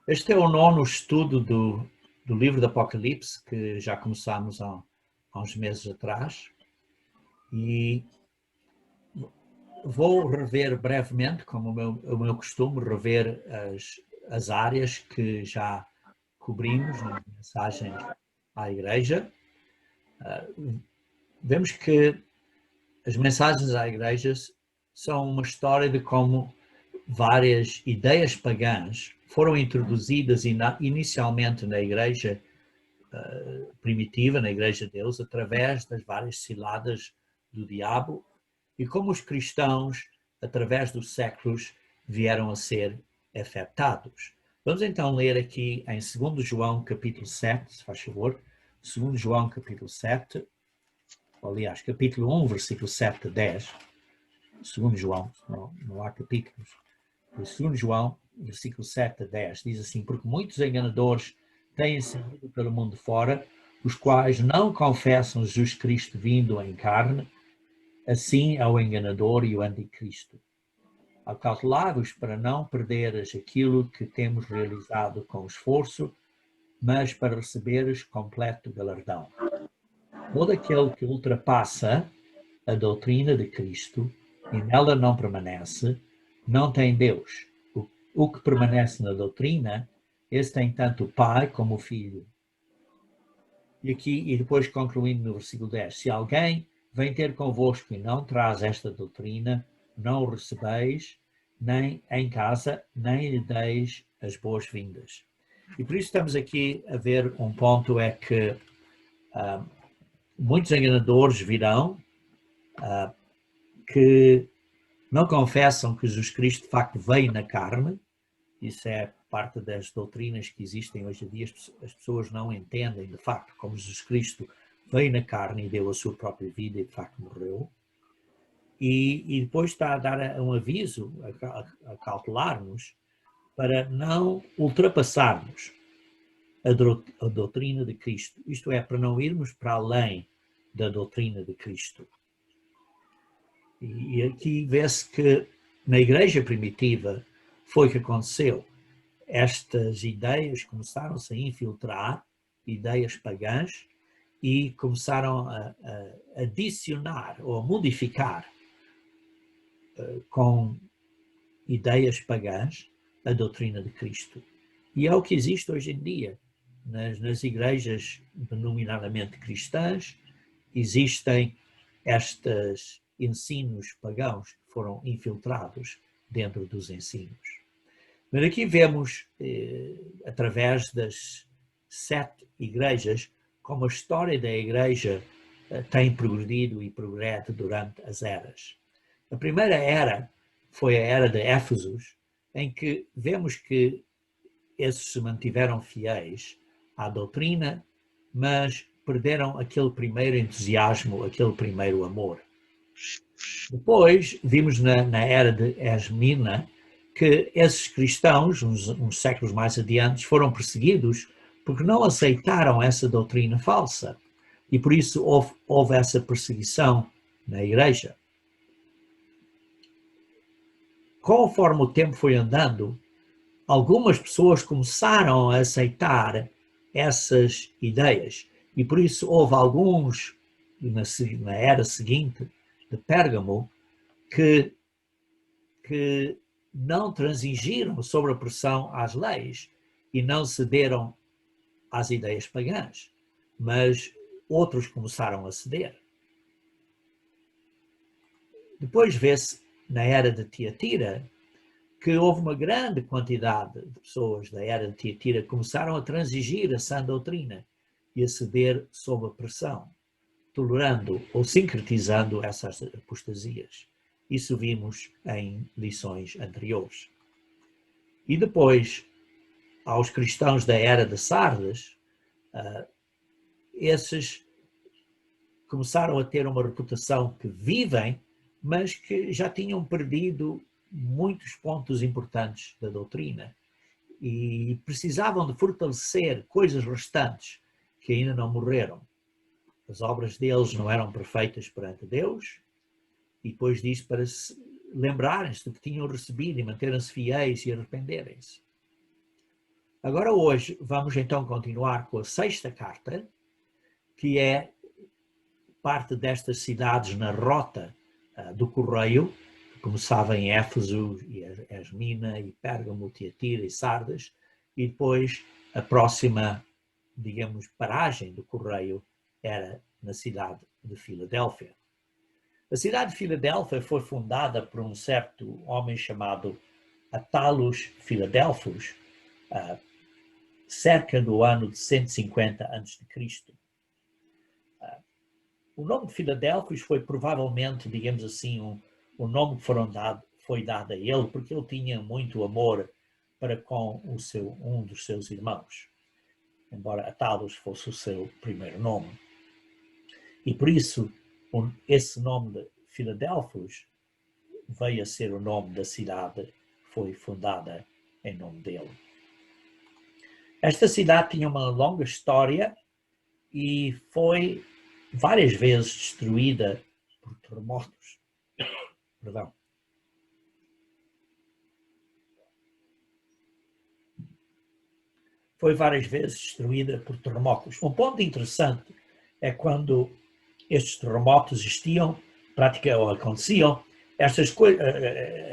Este é o nono estudo do livro do Apocalipse, que já começámos há uns meses atrás. E vou rever brevemente, como o meu costume, rever as áreas que já cobrimos nas mensagens à igreja. Vemos que as mensagens à igreja são uma história de como várias ideias pagãs foram introduzidas inicialmente na igreja primitiva, na igreja de Deus, através das várias ciladas do diabo, e como os cristãos, através dos séculos, vieram a ser afetados. Vamos então ler aqui em 2 João capítulo 7, se faz favor, 2 João capítulo 7, aliás, capítulo 1, versículo 7 a 10, 2 João, não há capítulos, 2 João, versículo 7 a 10, diz assim: porque muitos enganadores têm saído pelo mundo fora, os quais não confessam Jesus Cristo vindo em carne, assim é o enganador e o anticristo. Acautelai-vos para não perderes aquilo que temos realizado com esforço, mas para receberes completo galardão. Todo aquele que ultrapassa a doutrina de Cristo e nela não permanece, não tem Deus. O que permanece na doutrina, esse tem tanto o Pai como o Filho. E depois concluindo no versículo 10, se alguém vem ter convosco e não traz esta doutrina, não o recebeis, nem em casa, nem lhe deis as boas-vindas. E por isso estamos aqui a ver um ponto, é que muitos enganadores virão, que não confessam que Jesus Cristo de facto veio na carne. Isso é parte das doutrinas que existem hoje em dia. As pessoas não entendem de facto como Jesus Cristo veio na carne e deu a sua própria vida e de facto morreu. E depois está a dar um aviso, a cautelar-nos para não ultrapassarmos a doutrina de Cristo. Isto é, para não irmos para além da doutrina de Cristo. E aqui vê-se que na igreja primitiva foi o que aconteceu. Estas ideias começaram-se a infiltrar, ideias pagãs, e começaram a adicionar ou a modificar com ideias pagãs a doutrina de Cristo. E é o que existe hoje em dia. Nas igrejas denominadamente cristãs, existem estes ensinos pagãos que foram infiltrados dentro dos ensinos. Mas aqui vemos, através das 7 igrejas, como a história da igreja tem progredido e progrede durante as eras. A primeira era foi a era de Éfesos, em que vemos que esses se mantiveram fiéis à doutrina, mas perderam aquele primeiro entusiasmo, aquele primeiro amor. Depois vimos na era de Esmina que esses cristãos, uns séculos mais adiante, foram perseguidos porque não aceitaram essa doutrina falsa. E por isso houve essa perseguição na igreja. Conforme o tempo foi andando, algumas pessoas começaram a aceitar essas ideias. E por isso houve alguns, na era seguinte, de Pérgamo, que não transigiram sobre a pressão às leis e não cederam às ideias pagãs, mas outros começaram a ceder. Depois vê-se, na era de Tiatira, que houve uma grande quantidade de pessoas da era de Tiatira que começaram a transigir a sã doutrina e a ceder sob a pressão, tolerando ou sincretizando essas apostasias. Isso vimos em lições anteriores. E depois, aos cristãos da era de Sardes, esses começaram a ter uma reputação que vivem, mas que já tinham perdido muitos pontos importantes da doutrina e precisavam de fortalecer coisas restantes que ainda não morreram. As obras deles não eram perfeitas perante Deus, e depois diz para se lembrarem-se do que tinham recebido e manterem-se fiéis e arrependerem-se. Agora hoje vamos então continuar com a sexta carta, que é parte destas cidades na rota do correio, que começava em Éfeso, e Esmina, e Pérgamo, Tiatira e Sardes, e depois a próxima, digamos, paragem do correio era na cidade de Filadélfia. A cidade de Filadélfia foi fundada por um certo homem chamado Attalus Filadelfos, cerca do ano de 150 a.C. O nome de Filadélfos foi provavelmente, digamos assim, um nome que foi dado a ele porque ele tinha muito amor para com um dos seus irmãos, embora Attalus fosse o seu primeiro nome. E por isso, esse nome de Filadélfos veio a ser o nome da cidade que foi fundada em nome dele. Esta cidade tinha uma longa história e foi várias vezes destruída por terremotos. Perdão. Foi várias vezes destruída por terremotos. Um ponto interessante é quando estes terremotos existiam, praticamente ou aconteciam,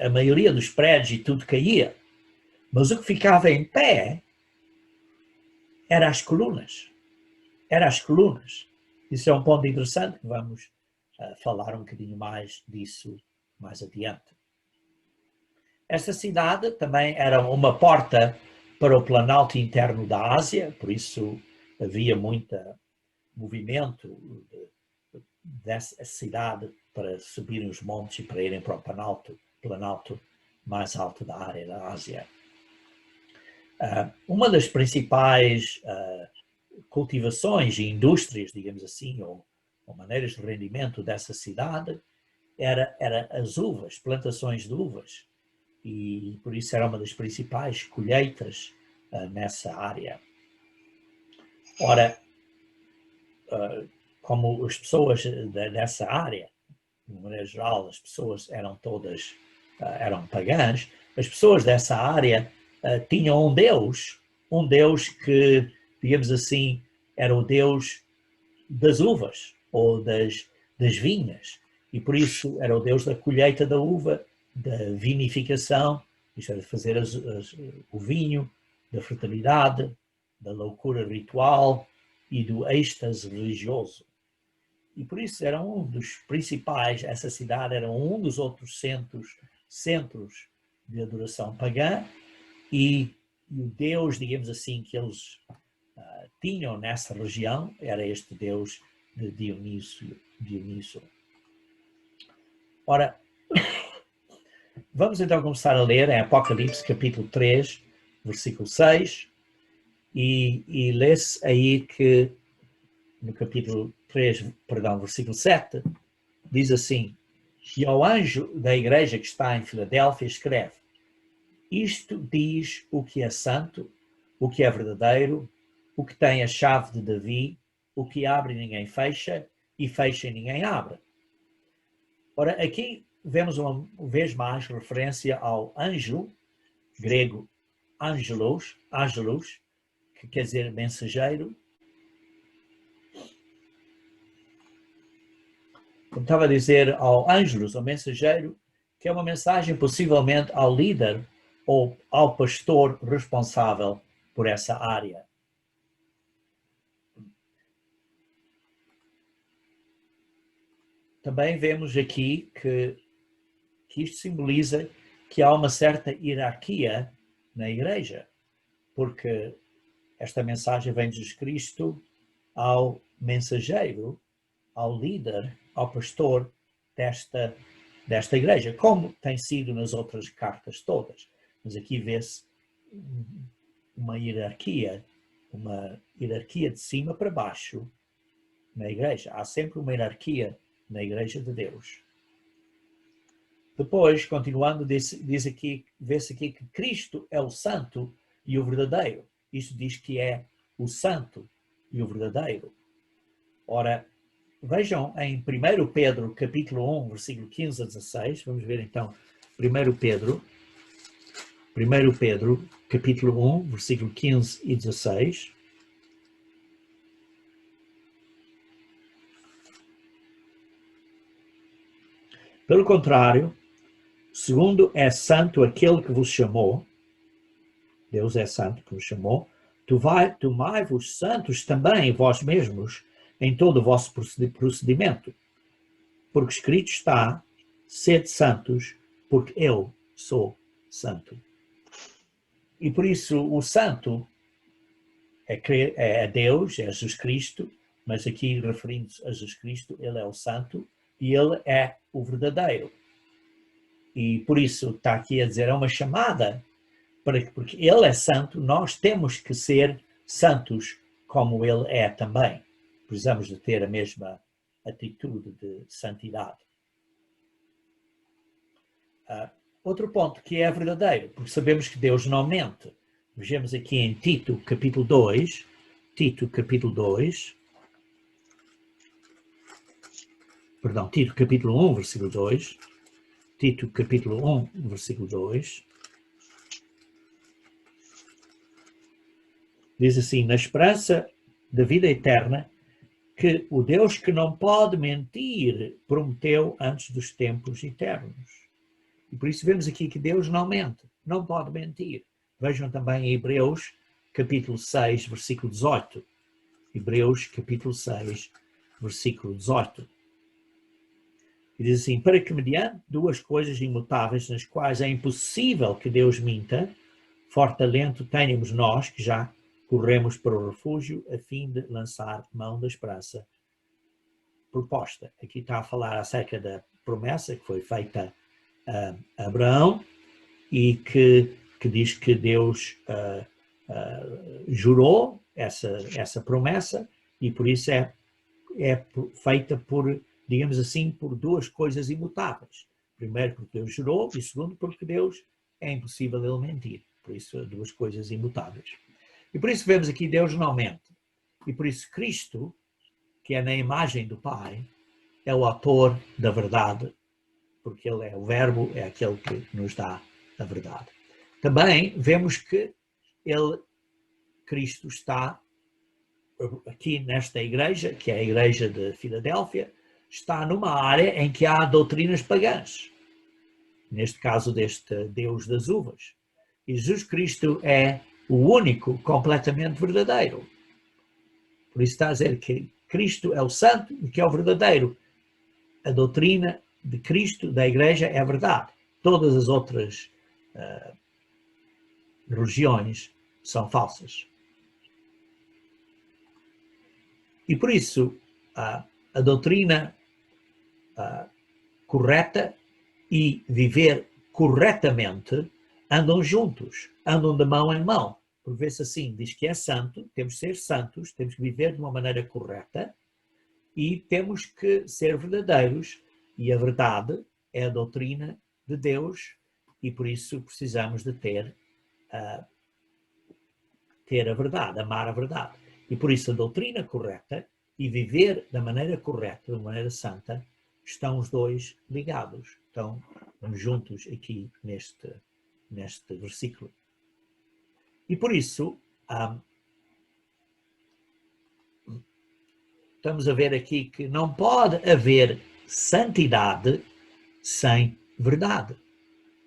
a maioria dos prédios e tudo caía, mas o que ficava em pé eram as colunas. Isso é um ponto interessante que vamos falar um bocadinho mais disso mais adiante. Esta cidade também era uma porta para o planalto interno da Ásia, por isso havia muito movimento dessa cidade para subirem os montes e para irem para o planalto mais alto da área da Ásia. Uma das principais cultivações e indústrias, digamos assim, ou maneiras de rendimento dessa cidade era as uvas, plantações de uvas, e por isso era uma das principais colheitas nessa área. Ora, como as pessoas dessa área, de maneira geral, as pessoas eram todas eram pagãs, as pessoas dessa área tinham um Deus que, digamos assim, era o Deus das uvas ou das vinhas, e por isso era o Deus da colheita da uva, da vinificação, isto é, de fazer o vinho, da fertilidade, da loucura ritual e do êxtase religioso. E por isso era um dos principais, essa cidade era um dos outros centros de adoração pagã, e o Deus, digamos assim, que eles tinham nessa região era este Deus de Dionísio. Ora, vamos então começar a ler em Apocalipse capítulo 3, versículo 6, e lê-se aí que no capítulo 3, perdão, versículo 7, diz assim: e ao anjo da igreja que está em Filadélfia escreve: isto diz o que é santo, o que é verdadeiro, o que tem a chave de Davi, o que abre e ninguém fecha, e fecha e ninguém abre. Ora, aqui vemos uma vez mais referência ao anjo, grego angelos, que quer dizer mensageiro. Como estava a dizer, ao ângelos, ao mensageiro, que é uma mensagem possivelmente ao líder ou ao pastor responsável por essa área. Também vemos aqui que isto simboliza que há uma certa hierarquia na igreja, porque esta mensagem vem de Jesus Cristo ao mensageiro, ao líder, ao pastor desta igreja, como tem sido nas outras cartas todas. Mas aqui vê-se uma hierarquia de cima para baixo na igreja. Há sempre uma hierarquia na igreja de Deus. Depois, continuando, vê-se aqui que Cristo é o santo e o verdadeiro. Isto diz que é o santo e o verdadeiro. Ora, vejam em 1 Pedro, capítulo 1, versículo 15 a 16. Vamos ver então 1 Pedro, 1 Pedro, capítulo 1, versículo 15 e 16. Pelo contrário, segundo é santo aquele que vos chamou, Deus é santo que vos chamou, tomai-vos santos também vós mesmos em todo o vosso procedimento, porque escrito está, sede santos, porque eu sou santo. E por isso o santo é Deus, é Jesus Cristo, mas aqui referindo-se a Jesus Cristo, ele é o santo e ele é o verdadeiro. E por isso está aqui a dizer, é uma chamada, porque ele é santo, nós temos que ser santos como ele é também. Precisamos de ter a mesma atitude de santidade. Outro ponto que é verdadeiro, porque sabemos que Deus não mente. Vejamos aqui em Tito, capítulo 2, Tito, capítulo 1, versículo 2, Tito, capítulo 1, versículo 2, diz assim, na esperança da vida eterna, que o Deus que não pode mentir prometeu antes dos tempos eternos. E por isso vemos aqui que Deus não mente, não pode mentir. Vejam também em Hebreus, capítulo 6, versículo 18. Hebreus, capítulo 6, versículo 18. E diz assim, para que mediante duas coisas imutáveis, nas quais é impossível que Deus minta, forte alento tenhamos nós, que já corremos para o refúgio, a fim de lançar mão da esperança proposta. Aqui está a falar acerca da promessa que foi feita a Abraão e que diz que Deus jurou essa promessa e por isso é feita por, digamos assim, por duas coisas imutáveis. Primeiro, porque Deus jurou e segundo, porque Deus é impossível ele mentir. Por isso, duas coisas imutáveis. E por isso vemos aqui Deus não mente. E por isso Cristo, que é na imagem do Pai, é o autor da verdade, porque ele é o verbo, é aquele que nos dá a verdade. Também vemos que Cristo está aqui nesta igreja, que é a igreja de Filadélfia, está numa área em que há doutrinas pagãs. Neste caso deste Deus das uvas. E Jesus Cristo é o único completamente verdadeiro. Por isso está a dizer que Cristo é o santo e que é o verdadeiro. A doutrina de Cristo, da igreja, é a verdade. Todas as outras religiões são falsas. E por isso, a doutrina correta e viver corretamente andam juntos, andam de mão em mão. Por vezes assim, diz que é santo, temos que ser santos, temos que viver de uma maneira correta e temos que ser verdadeiros. E a verdade é a doutrina de Deus e por isso precisamos de ter a verdade, amar a verdade. E por isso a doutrina correta e viver da maneira correta, da maneira santa, estão os dois ligados, estão juntos aqui neste versículo. E por isso, estamos a ver aqui que não pode haver santidade sem verdade.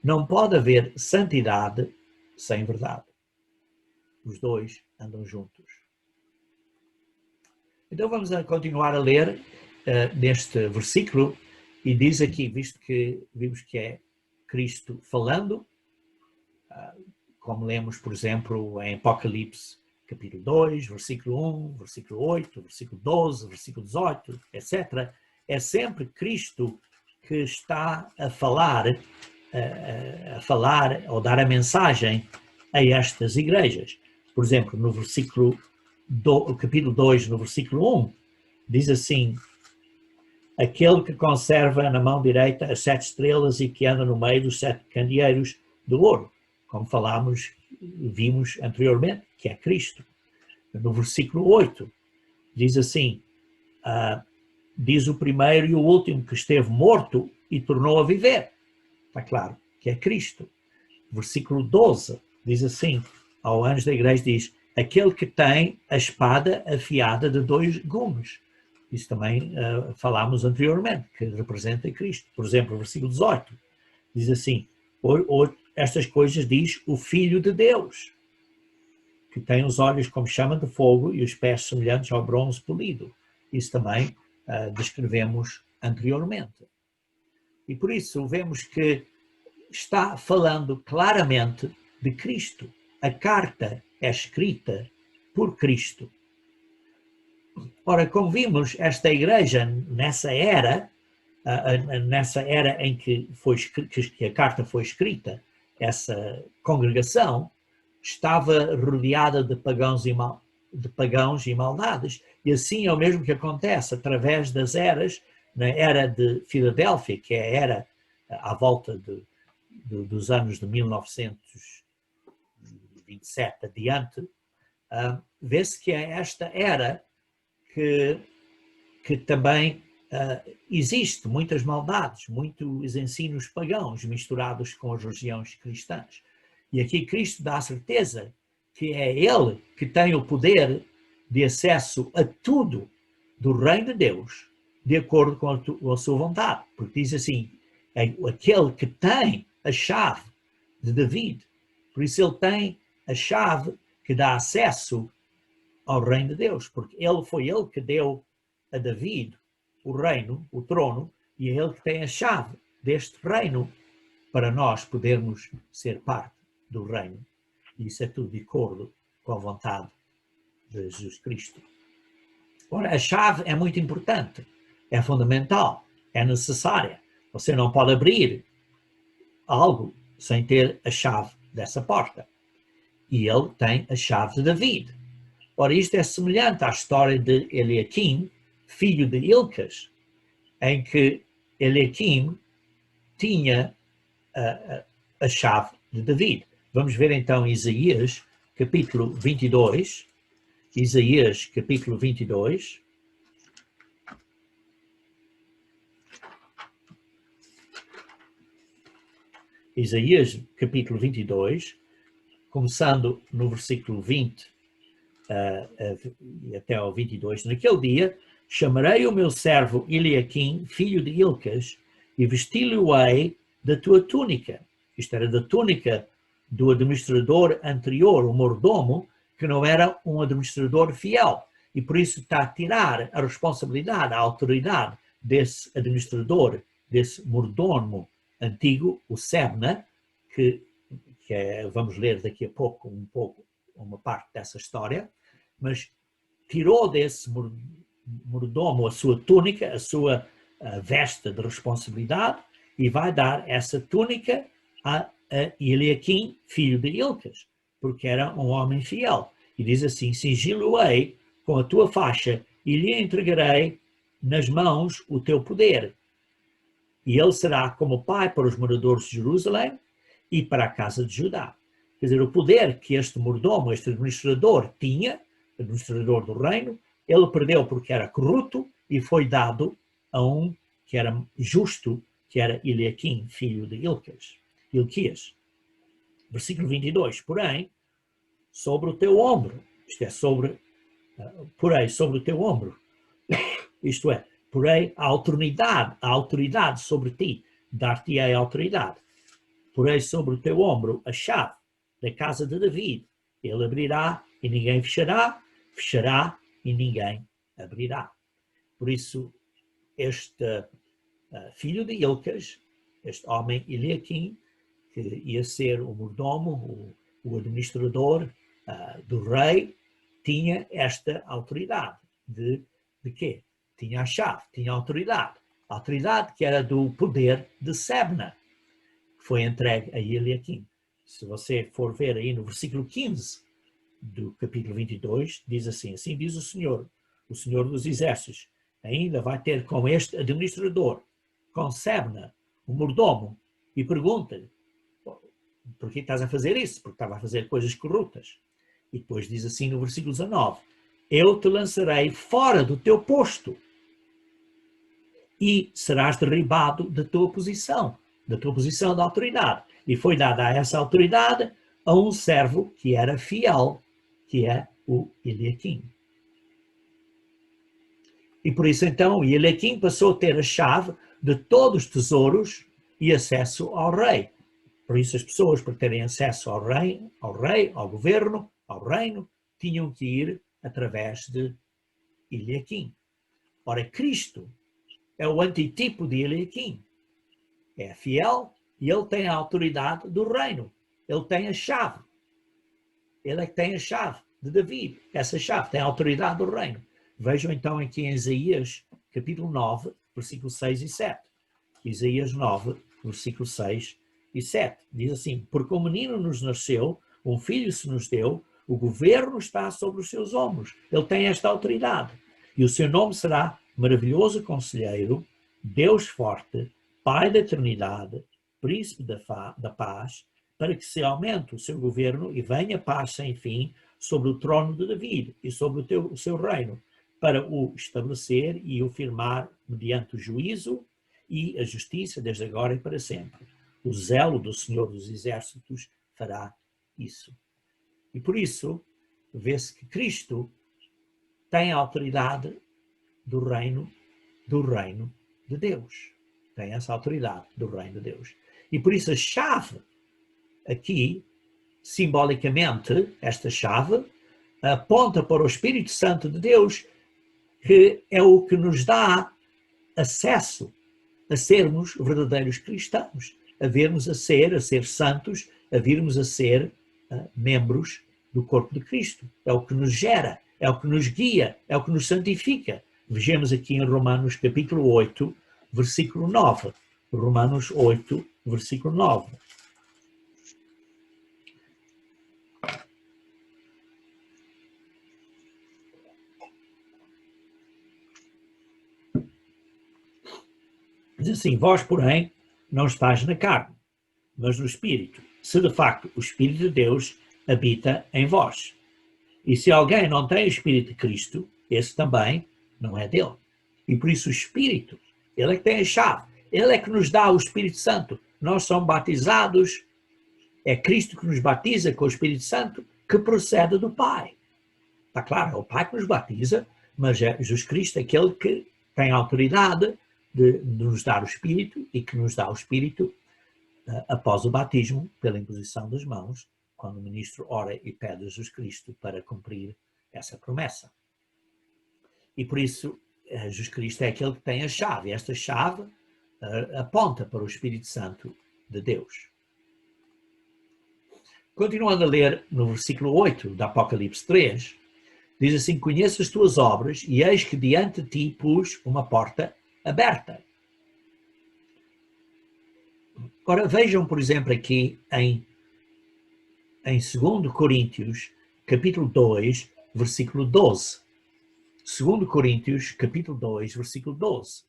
Não pode haver santidade sem verdade. Os dois andam juntos. Então vamos continuar a ler neste versículo e diz aqui, visto que vimos que é Cristo falando, como lemos, por exemplo, em Apocalipse, capítulo 2, versículo 1, versículo 8, versículo 12, versículo 18, etc. É sempre Cristo que está a falar ou dar a mensagem a estas igrejas. Por exemplo, no capítulo 2, no versículo 1, diz assim, aquele que conserva na mão direita as 7 estrelas e que anda no meio dos 7 candeeiros do ouro, como vimos anteriormente, que é Cristo. No versículo 8, diz assim, diz o primeiro e o último que esteve morto e tornou a viver. Está claro que é Cristo. versículo 12, diz assim, ao anjo da igreja diz, aquele que tem a espada afiada de 2 gumes. Isso também falámos anteriormente, que representa Cristo. Por exemplo, o versículo 18, diz assim, estas coisas diz o Filho de Deus, que tem os olhos como chama de fogo e os pés semelhantes ao bronze polido. Isso também descrevemos anteriormente. E por isso vemos que está falando claramente de Cristo. A carta é escrita por Cristo. Ora, como vimos, esta igreja, nessa era em que a carta foi escrita, essa congregação estava rodeada de pagãos e maldades. E assim é o mesmo que acontece através das eras, na era de Filadélfia, que é a era à volta dos anos de 1927 adiante, vê-se que é esta era que também existe muitas maldades, muitos ensinos pagãos misturados com as religiões cristãs. E aqui Cristo dá a certeza que é Ele que tem o poder de acesso a tudo do reino de Deus, de acordo com a sua vontade. Porque diz assim, é aquele que tem a chave de David. Por isso ele tem a chave que dá acesso ao reino de Deus, porque foi ele que deu a David o reino, o trono, e é ele que tem a chave deste reino para nós podermos ser parte do reino. E isso é tudo de acordo com a vontade de Jesus Cristo. Ora, a chave é muito importante, é fundamental, é necessária. Você não pode abrir algo sem ter a chave dessa porta. E ele tem a chave de David. Ora, isto é semelhante à história de Eliaquim, filho de Ilcas, em que Eliaquim tinha a chave de David. Vamos ver então Isaías, capítulo 22. Isaías, capítulo 22. Isaías, capítulo 22, começando no versículo 20 até ao 22. Naquele dia, chamarei o meu servo Eliaquim, filho de Ilcas, e vesti-lo-ei da tua túnica. Isto era da túnica do administrador anterior, o mordomo, que não era um administrador fiel. E por isso está a tirar a responsabilidade, a autoridade desse administrador, desse mordomo antigo, o Sebna, que vamos ler daqui a pouco uma parte dessa história, mas tirou desse mordomo a sua túnica, a sua veste de responsabilidade, e vai dar essa túnica a Eliaquim, filho de Ilcas, porque era um homem fiel. E diz assim, cingilo-ei com a tua faixa e lhe entregarei nas mãos o teu poder. E ele será como pai para os moradores de Jerusalém e para a casa de Judá. Quer dizer, o poder que este mordomo, este administrador tinha, administrador do reino, ele perdeu porque era corrupto e foi dado a um que era justo, que era Eliaquim, filho de Ilquias. Versículo 22. Porém, sobre o teu ombro, isto é, sobre o teu ombro, isto é, porém a autoridade sobre ti, dar-te-ei a autoridade. Porém sobre o teu ombro a chave da casa de David. Ele abrirá e ninguém fechará, fechará e ninguém abrirá. Por isso, este filho de Ilcas, este homem Eliaquim, que ia ser o mordomo, o administrador do rei, tinha esta autoridade. De quê? Tinha a chave, tinha a autoridade. A autoridade que era do poder de Sebna, que foi entregue a Eliaquim. Se você for ver aí no versículo 15 do capítulo 22, diz assim, assim diz o Senhor dos Exércitos, ainda vai ter com este administrador, com Sebna, o mordomo, e pergunta-lhe, por que estás a fazer isso? Porque estava a fazer coisas corruptas. E depois diz assim no versículo 19, eu te lançarei fora do teu posto e serás derribado da tua posição. da tua posição de autoridade. E foi dada a essa autoridade a um servo que era fiel, que é o Eliaquim. E por isso então Eliaquim passou a ter a chave de todos os tesouros e acesso ao rei. Por isso as pessoas, para terem acesso ao rei, ao governo, ao reino, tinham que ir através de Eliaquim. Ora, Cristo é o antitipo de Eliaquim. É fiel e ele tem a autoridade do reino. Ele tem a chave. Ele é que tem a chave de Davi. Essa chave tem a autoridade do reino. Vejam então aqui em Isaías, capítulo 9, versículo 6 e 7. Isaías 9, versículo 6 e 7. Diz assim: porque um menino nos nasceu, um filho se nos deu, o governo está sobre os seus ombros. Ele tem esta autoridade. E o seu nome será Maravilhoso Conselheiro, Deus Forte, Pai da Eternidade, Príncipe da Paz, para que se aumente o seu governo e venha paz sem fim sobre o trono de Davi e sobre o seu reino, para o estabelecer e o firmar mediante o juízo e a justiça desde agora e para sempre. O zelo do Senhor dos Exércitos fará isso. E por isso, vê-se que Cristo tem a autoridade do reino de Deus. Tem essa autoridade do reino de Deus. E por isso a chave aqui, simbolicamente, esta chave, aponta para o Espírito Santo de Deus, que é o que nos dá acesso a sermos verdadeiros cristãos, a virmos a ser santos, a virmos a ser membros do corpo de Cristo. É o que nos gera, é o que nos guia, é o que nos santifica. Vejamos aqui em Romanos capítulo 8, versículo 9. Romanos 8, versículo 9. Diz assim: vós, porém, não estáis na carne, mas no Espírito, se de facto o Espírito de Deus habita em vós. E se alguém não tem o Espírito de Cristo, esse também não é dele. E por isso o Espírito, ele é que tem a chave, ele é que nos dá o Espírito Santo. Nós somos batizados, é Cristo que nos batiza com o Espírito Santo, que procede do Pai. Está claro, é o Pai que nos batiza, mas é Jesus Cristo aquele que tem a autoridade de nos dar o Espírito e que nos dá o Espírito após o batismo, pela imposição das mãos, quando o ministro ora e pede a Jesus Cristo para cumprir essa promessa. E por isso, Jesus Cristo é aquele que tem a chave. Esta chave aponta para o Espírito Santo de Deus. Continuando a ler no versículo 8 da Apocalipse 3, diz assim: conheço as tuas obras e eis que diante de ti pus uma porta aberta. Ora, vejam, por exemplo, aqui em 2 Coríntios, capítulo 2, versículo 12. 2 Coríntios, capítulo 2, versículo 12.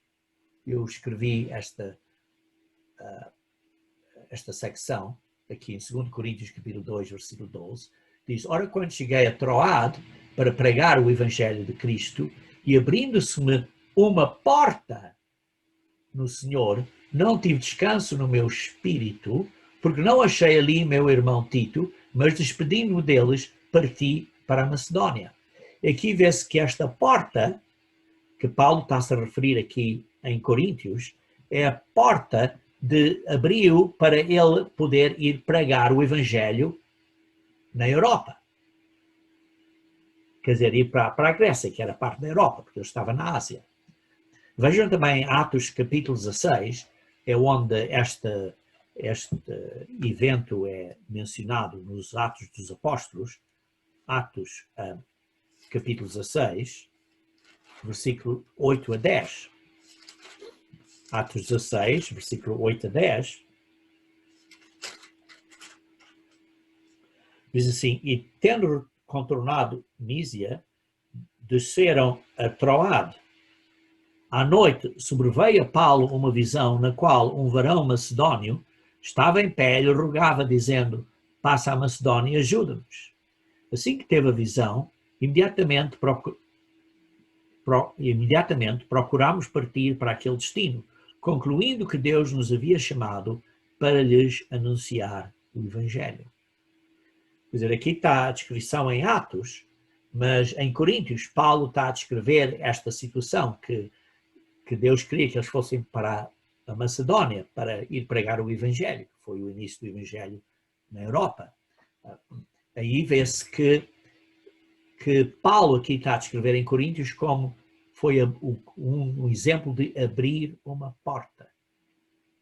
Eu escrevi esta secção aqui em 2 Coríntios, capítulo 2, versículo 12. Diz: ora, quando cheguei a Troade para pregar o Evangelho de Cristo, e abrindo-se-me uma porta no Senhor, não tive descanso no meu espírito, porque não achei ali meu irmão Tito, mas despedindo-me deles, parti para a Macedónia. Aqui vê-se que esta porta, que Paulo está-se a referir aqui em Coríntios, é a porta de abriu para ele poder ir pregar o Evangelho na Europa. Quer dizer, ir para a Grécia, que era parte da Europa, porque ele estava na Ásia. Vejam também Atos capítulo 16, é onde este evento é mencionado nos Atos dos Apóstolos. Atos capítulo 16, versículo 8 a 10. Atos 16, versículo 8 a 10. Diz assim: e tendo contornado Mísia, desceram a Troade. À noite sobreveio a Paulo uma visão na qual um varão macedónio estava em pé e lhe rogava, dizendo: passa a Macedónia e ajuda-nos. Assim que teve a visão, imediatamente procurámos partir para aquele destino, concluindo que Deus nos havia chamado para lhes anunciar o Evangelho. Quer dizer, aqui está a descrição em Atos, mas em Coríntios, Paulo está a descrever esta situação, que Deus queria que eles fossem para a Macedónia para ir pregar o Evangelho, que foi o início do Evangelho na Europa. Aí vê-se que Paulo aqui está a descrever em Coríntios como foi um exemplo de abrir uma porta.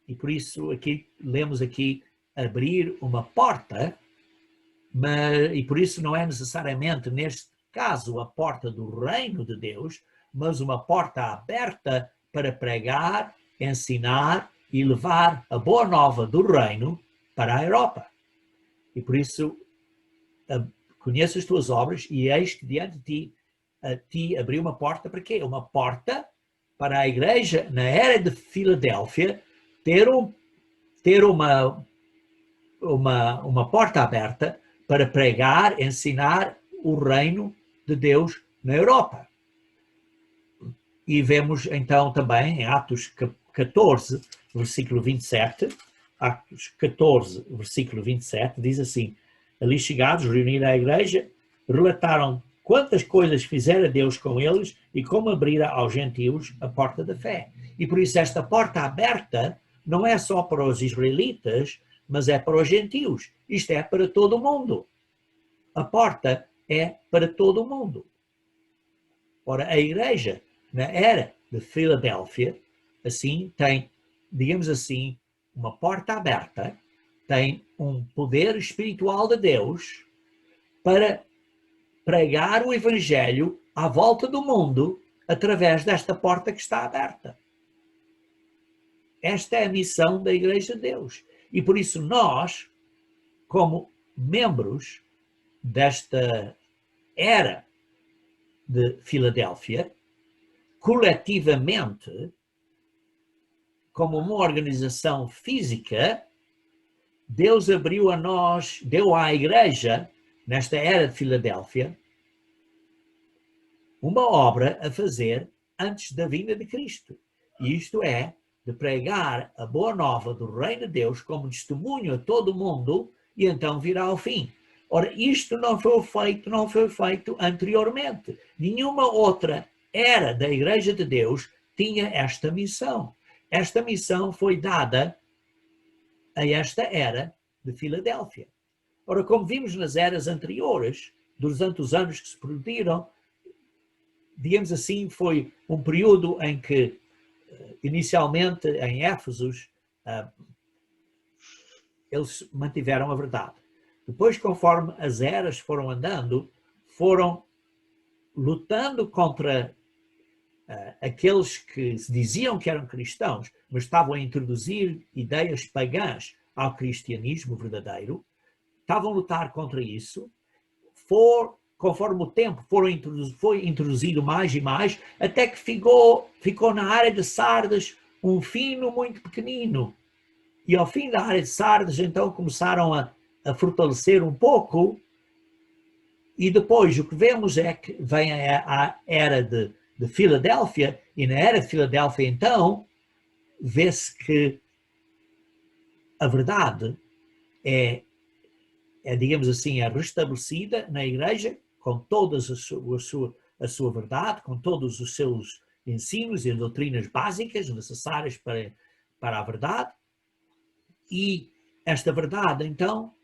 E por isso aqui lemos aqui abrir uma porta, e por isso não é necessariamente, neste caso, a porta do reino de Deus, mas uma porta aberta para pregar, ensinar e levar a boa nova do reino para a Europa. E por isso, conheço as tuas obras e eis que diante de ti abriu uma porta para quê? Uma porta para a igreja, na era de Filadélfia, ter uma porta aberta para pregar, ensinar o reino de Deus na Europa. E vemos então também em Atos 14, versículo 27, Atos 14, versículo 27, diz assim: ali chegados, reuniram a igreja, relataram quantas coisas fizera Deus com eles e como abrira aos gentios a porta da fé. E por isso esta porta aberta não é só para os israelitas, mas é para os gentios. Isto é para todo o mundo. A porta é para todo o mundo. Ora, a igreja, na era de Filadélfia, assim, tem, digamos assim, uma porta aberta, tem um poder espiritual de Deus para pregar o Evangelho à volta do mundo através desta porta que está aberta. Esta é a missão da Igreja de Deus. E por isso nós, como membros desta era de Filadélfia, coletivamente, como uma organização física, Deus abriu a nós, deu à Igreja, nesta era de Filadélfia, uma obra a fazer antes da vinda de Cristo. E isto é, de pregar a boa nova do reino de Deus como testemunho a todo o mundo e então virá ao fim. Ora, isto não foi feito anteriormente. Nenhuma outra era da Igreja de Deus tinha esta missão. Esta missão foi dada a esta era de Filadélfia. Ora, como vimos nas eras anteriores, durante os anos que se produziram, digamos assim, foi um período em que, inicialmente, em Éfesos, eles mantiveram a verdade. Depois, conforme as eras foram andando, foram lutando contra aqueles que se diziam que eram cristãos, mas estavam a introduzir ideias pagãs ao cristianismo verdadeiro, estavam a lutar contra isso, conforme o tempo foi introduzido mais e mais, até que ficou na área de Sardes um fino muito pequenino. E ao fim da área de Sardes, então, começaram a fortalecer um pouco, e depois o que vemos é que vem a era de Filadélfia, e na era de Filadélfia, então, vê-se que a verdade é, digamos assim, é restabelecida na igreja, com toda a sua verdade, com todos os seus ensinos e doutrinas básicas necessárias para a verdade. E esta verdade, então,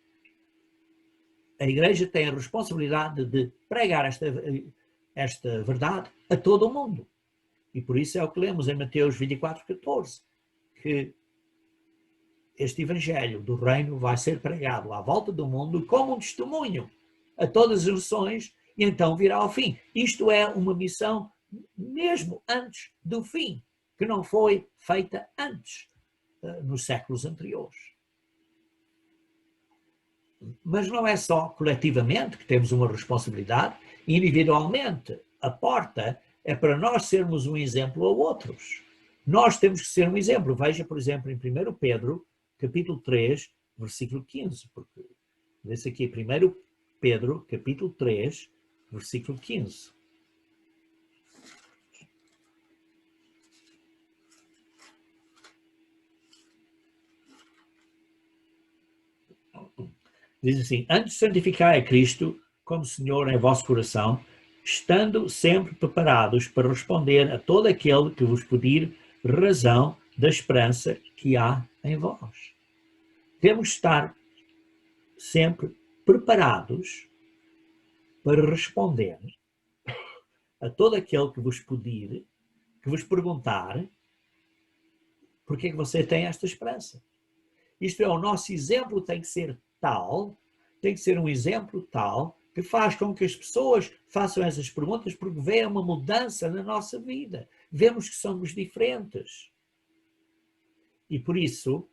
a igreja tem a responsabilidade de pregar esta verdade a todo o mundo. E por isso é o que lemos em Mateus 24:14, que este evangelho do reino vai ser pregado à volta do mundo como um testemunho a todas as nações e então virá ao fim. Isto é uma missão mesmo antes do fim, que não foi feita antes, nos séculos anteriores. Mas não é só coletivamente que temos uma responsabilidade, individualmente. A porta é para nós sermos um exemplo a outros. Nós temos que ser um exemplo. Veja, por exemplo, em 1 Pedro, capítulo 3, versículo 15. Porque vê-se aqui, 1 Pedro, capítulo 3, versículo 15. 1 Diz assim: antes santificai a Cristo como Senhor em vosso coração, estando sempre preparados para responder a todo aquele que vos pedir razão da esperança que há em vós. Temos de estar sempre preparados para responder a todo aquele que vos pedir, que vos perguntar porque é que você tem esta esperança. Isto é, o nosso exemplo tem que ser tal, tem que ser um exemplo tal, que faz com que as pessoas façam essas perguntas porque veem uma mudança na nossa vida. Vemos que somos diferentes. E por isso,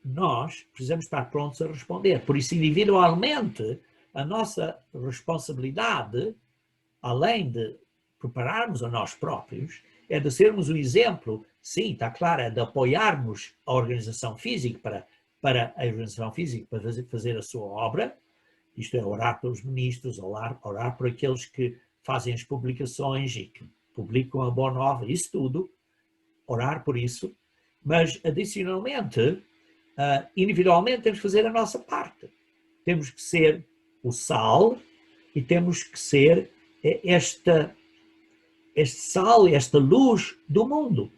nós precisamos estar prontos a responder. Por isso, individualmente, a nossa responsabilidade, além de prepararmos a nós próprios, é de sermos um exemplo, sim, está claro, é de apoiarmos a organização física para a organização física para fazer a sua obra, isto é, orar pelos ministros, orar por aqueles que fazem as publicações e que publicam a boa nova, isso tudo, orar por isso, mas adicionalmente, individualmente temos que fazer a nossa parte. Temos que ser o sal e temos que ser este sal, esta luz do mundo.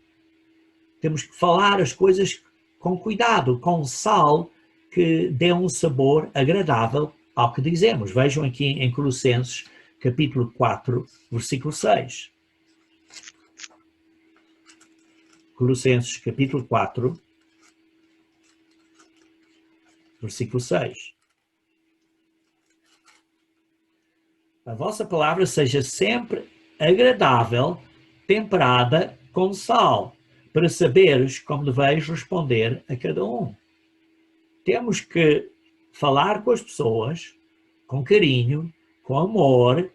Temos que falar as coisas com cuidado, com sal que dê um sabor agradável ao que dizemos. Vejam aqui em Colossenses, capítulo 4, versículo 6. Colossenses, capítulo 4, versículo 6. A vossa palavra seja sempre agradável, temperada com sal, para saberes como deveis responder a cada um. Temos que falar com as pessoas com carinho, com amor,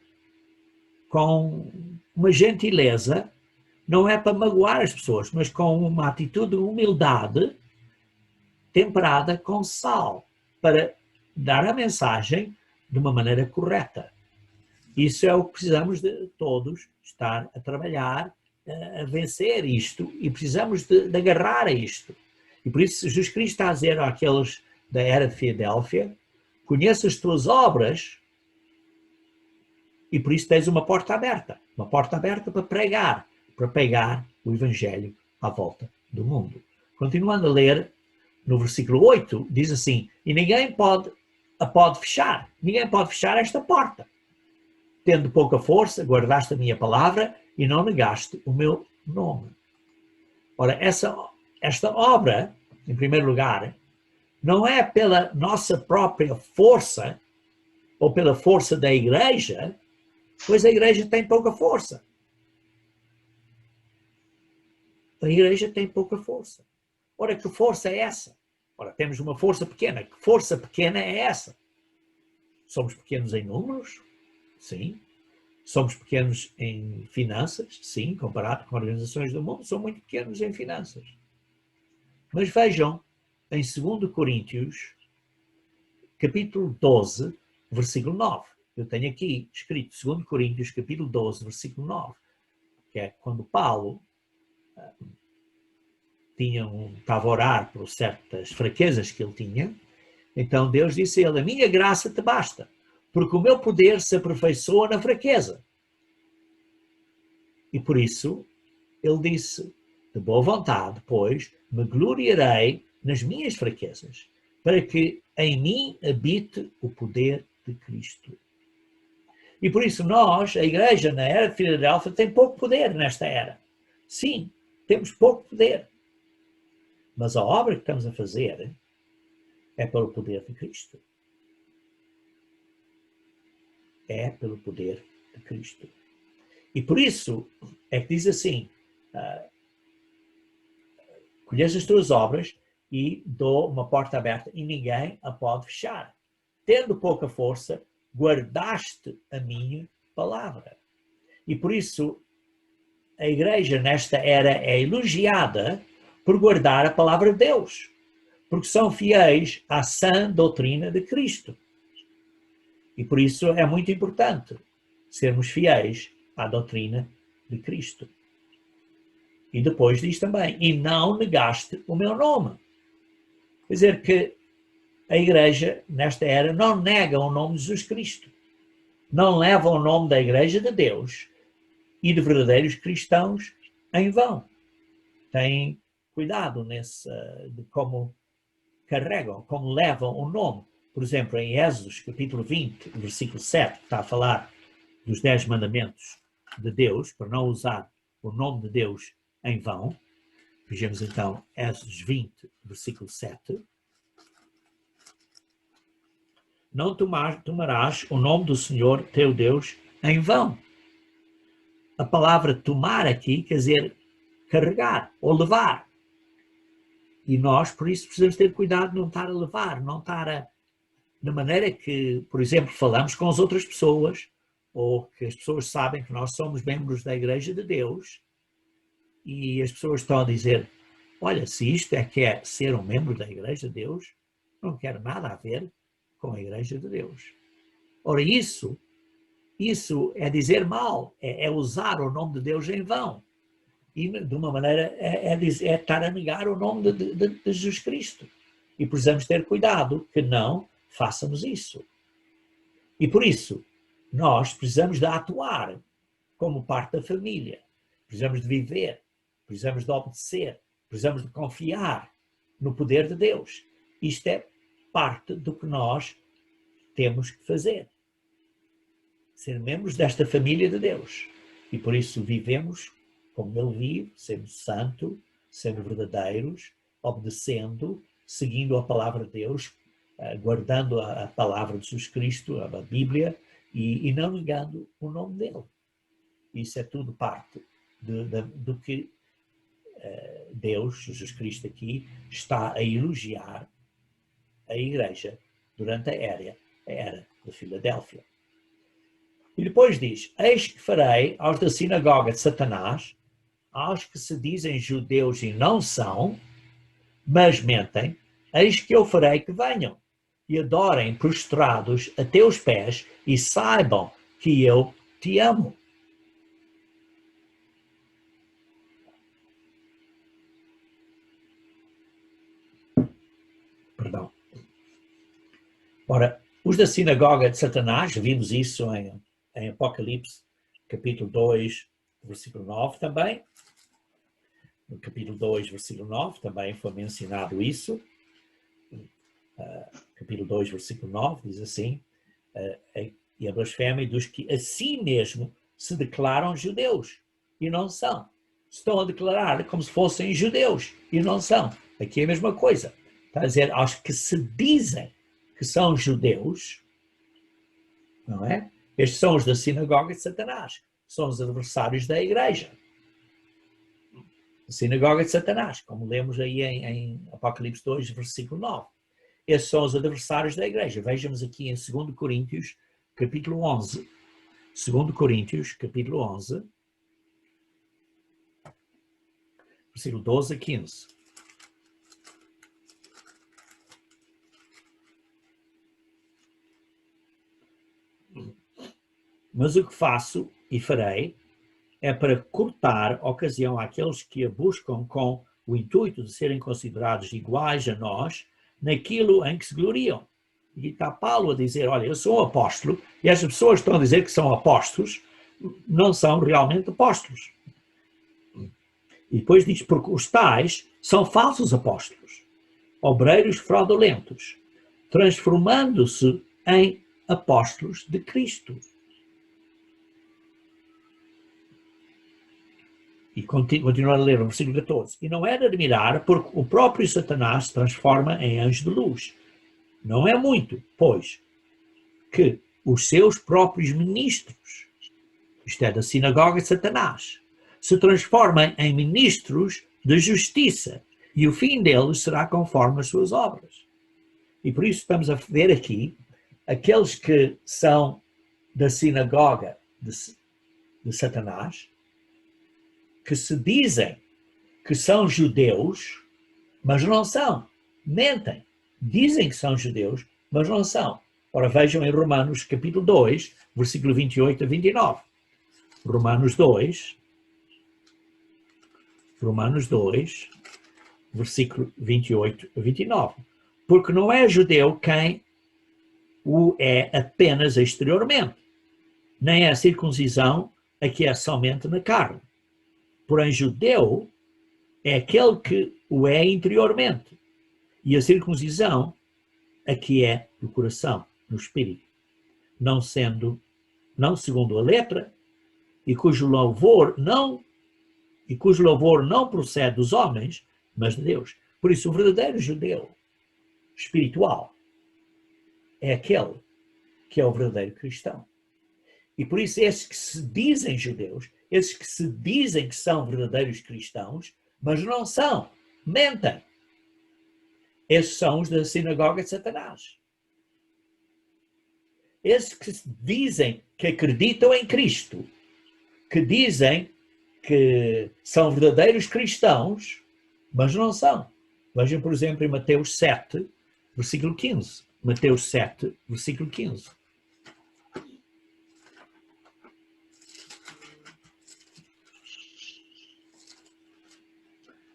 com uma gentileza, não é para magoar as pessoas, mas com uma atitude de humildade temperada com sal, para dar a mensagem de uma maneira correta. Isso é o que precisamos de todos estar a trabalhar, a vencer isto, e precisamos de agarrar a isto. E por isso Jesus Cristo está a dizer àqueles da era de Filadélfia: conheço as tuas obras e por isso tens uma porta aberta para pregar o Evangelho à volta do mundo. Continuando a ler, no versículo 8, diz assim: e ninguém pode fechar esta porta. Tendo pouca força, guardaste a minha palavra e não negaste o meu nome. Ora, esta obra, em primeiro lugar, não é pela nossa própria força ou pela força da igreja, pois a igreja tem pouca força. A igreja tem pouca força. Ora, que força é essa? Ora, temos uma força pequena. Que força pequena é essa? Somos pequenos em números? Sim. Somos pequenos em finanças? Sim, comparado com organizações do mundo, são muito pequenos em finanças. Mas vejam, em 2 Coríntios, capítulo 12, versículo 9. Eu tenho aqui escrito 2 Coríntios, capítulo 12, versículo 9, que é quando Paulo estava a orar por certas fraquezas que ele tinha. Então Deus disse a ele: a minha graça te basta, porque o meu poder se aperfeiçoa na fraqueza. E por isso ele disse: de boa vontade, pois, me gloriarei nas minhas fraquezas, para que em mim habite o poder de Cristo. E por isso nós, a igreja na era de Filadélfia, tem pouco poder nesta era. Sim, temos pouco poder. Mas a obra que estamos a fazer é pelo poder de Cristo. É pelo poder de Cristo. E por isso é que diz assim: conheço as tuas obras e dou uma porta aberta e ninguém a pode fechar. Tendo pouca força, guardaste a minha palavra. E por isso a igreja nesta era é elogiada por guardar a palavra de Deus, porque são fiéis à sã doutrina de Cristo. E por isso é muito importante sermos fiéis à doutrina de Cristo. E depois diz também: e não negaste o meu nome. Quer dizer que a Igreja, nesta era, não nega o nome de Jesus Cristo. Não leva o nome da Igreja de Deus e de verdadeiros cristãos em vão. Têm cuidado de como carregam, como levam o nome. Por exemplo, em Êxodo, capítulo 20, versículo 7, está a falar dos 10 mandamentos de Deus, para não usar o nome de Deus em vão. Vejamos então Êxodo 20, versículo 7. Não tomarás o nome do Senhor teu Deus em vão. A palavra tomar aqui quer dizer carregar ou levar. E nós, por isso, precisamos ter cuidado de não estar a levar, não estar da maneira que, por exemplo, falamos com as outras pessoas, ou que as pessoas sabem que nós somos membros da Igreja de Deus, e as pessoas estão a dizer, olha, se isto é que é ser um membro da Igreja de Deus, não quero nada a ver com a Igreja de Deus. Ora, isso é dizer mal, é usar o nome de Deus em vão. E, de uma maneira, é estar a negar o nome de Jesus Cristo. E precisamos ter cuidado que não façamos isso. E por isso, nós precisamos de atuar como parte da família. Precisamos de viver, precisamos de obedecer, precisamos de confiar no poder de Deus. Isto é parte do que nós temos que fazer. Ser membros desta família de Deus. E por isso vivemos como Ele vive, sendo santo, sendo verdadeiros, obedecendo, seguindo a palavra de Deus, guardando a palavra de Jesus Cristo, a Bíblia, e não negando o nome dele. Isso é tudo parte do que Deus, Jesus Cristo aqui, está a elogiar a Igreja durante a era de Filadélfia. E depois diz, eis que farei aos da sinagoga de Satanás, aos que se dizem judeus e não são, mas mentem, eis que eu farei que venham e adorem prostrados a teus pés e saibam que eu te amo. Perdão. Ora, os da sinagoga de Satanás, vimos isso em Apocalipse, capítulo 2, versículo 9 também. No capítulo 2, versículo 9, também foi mencionado isso. Capítulo 2, versículo 9, diz assim, e a blasfémia dos que a si mesmo se declaram judeus e não são. Estão a declarar como se fossem judeus e não são. Aqui é a mesma coisa. Está a dizer aos que se dizem que são judeus, não é? Estes são os da sinagoga de Satanás. São os adversários da igreja. A sinagoga de Satanás, como lemos aí em Apocalipse 2, versículo 9. Esses são os adversários da igreja. Vejamos aqui em 2 Coríntios, capítulo 11. 2 Coríntios, capítulo 11, versículo 12 a 15. Mas o que faço e farei é para cortar ocasião àqueles que a buscam com o intuito de serem considerados iguais a nós naquilo em que se gloriam. E está Paulo a dizer, olha, eu sou um apóstolo, e as pessoas estão a dizer que são apóstolos, não são realmente apóstolos. E depois diz, porque os tais são falsos apóstolos, obreiros fraudulentos, transformando-se em apóstolos de Cristo. E continua a ler o versículo 14. E não é de admirar, porque o próprio Satanás se transforma em anjo de luz. Não é muito, pois, que os seus próprios ministros, isto é, da sinagoga de Satanás, se transformem em ministros de justiça, e o fim deles será conforme as suas obras. E por isso estamos a ver aqui aqueles que são da sinagoga de Satanás, que se dizem que são judeus, mas não são. Mentem. Dizem que são judeus, mas não são. Ora, vejam em Romanos capítulo 2, versículo 28 a 29. Romanos 2, versículo 28 a 29. Porque não é judeu quem o é apenas exteriormente, nem é a circuncisão a que é somente na carne. Porém, judeu é aquele que o é interiormente, e a circuncisão a que é do coração, no espírito, não segundo a letra, e cujo louvor não procede dos homens, mas de Deus. Por isso, o verdadeiro judeu espiritual é aquele que é o verdadeiro cristão. E por isso, esses que se dizem judeus, esses que se dizem que são verdadeiros cristãos, mas não são, mentem. Esses são os da sinagoga de Satanás. Esses que dizem que acreditam em Cristo, que dizem que são verdadeiros cristãos, mas não são. Vejam, por exemplo, em Mateus 7, versículo 15. Mateus 7, versículo 15.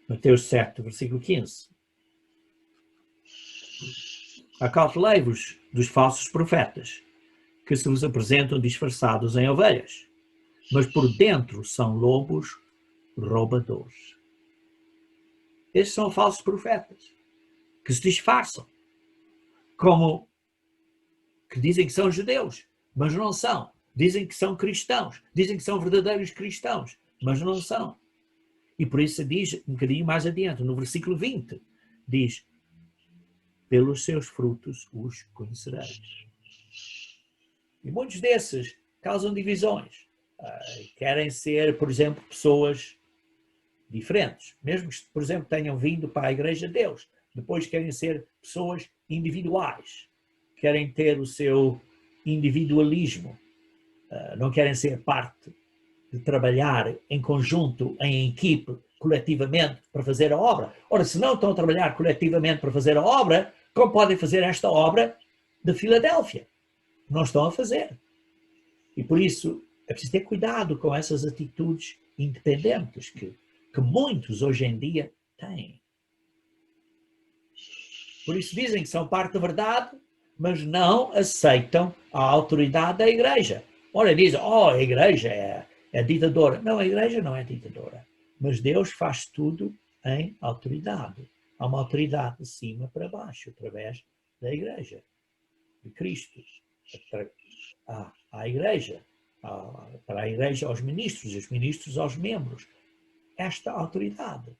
Mateus 7, versículo 15. Acautelai-vos dos falsos profetas, que se vos apresentam disfarçados em ovelhas, mas por dentro são lobos roubadores. Estes são falsos profetas, que se disfarçam, como que dizem que são judeus, mas não são. Dizem que são cristãos, dizem que são verdadeiros cristãos, mas não são. E por isso diz, um bocadinho mais adiante, no versículo 20, diz: pelos seus frutos os conhecereis. E muitos desses causam divisões. Querem ser, por exemplo, pessoas diferentes. Mesmo que, por exemplo, tenham vindo para a Igreja de Deus. Depois querem ser pessoas individuais. Querem ter o seu individualismo. Não querem ser parte de trabalhar em conjunto, em equipe, coletivamente, para fazer a obra. Ora, se não estão a trabalhar coletivamente para fazer a obra, como podem fazer esta obra de Filadélfia? Não estão a fazer. E por isso é preciso ter cuidado com essas atitudes independentes que muitos hoje em dia têm. Por isso dizem que são parte da verdade, mas não aceitam a autoridade da igreja. Ora, dizem, a igreja é ditadora. Não, a igreja não é ditadora. Mas Deus faz tudo em autoridade. Há uma autoridade de cima para baixo, através da igreja, de Cristo. À igreja, para a igreja aos ministros, os ministros aos membros. Esta autoridade.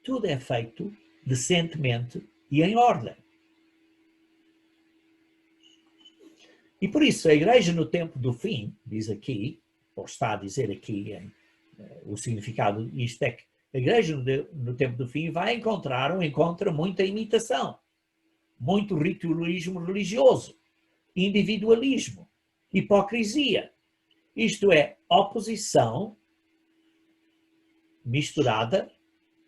Tudo é feito decentemente e em ordem. E por isso a igreja no tempo do fim, diz aqui, ou está a dizer aqui o significado, isto é que a igreja no tempo do fim encontra muita imitação, muito ritualismo religioso, individualismo, hipocrisia. Isto é, oposição misturada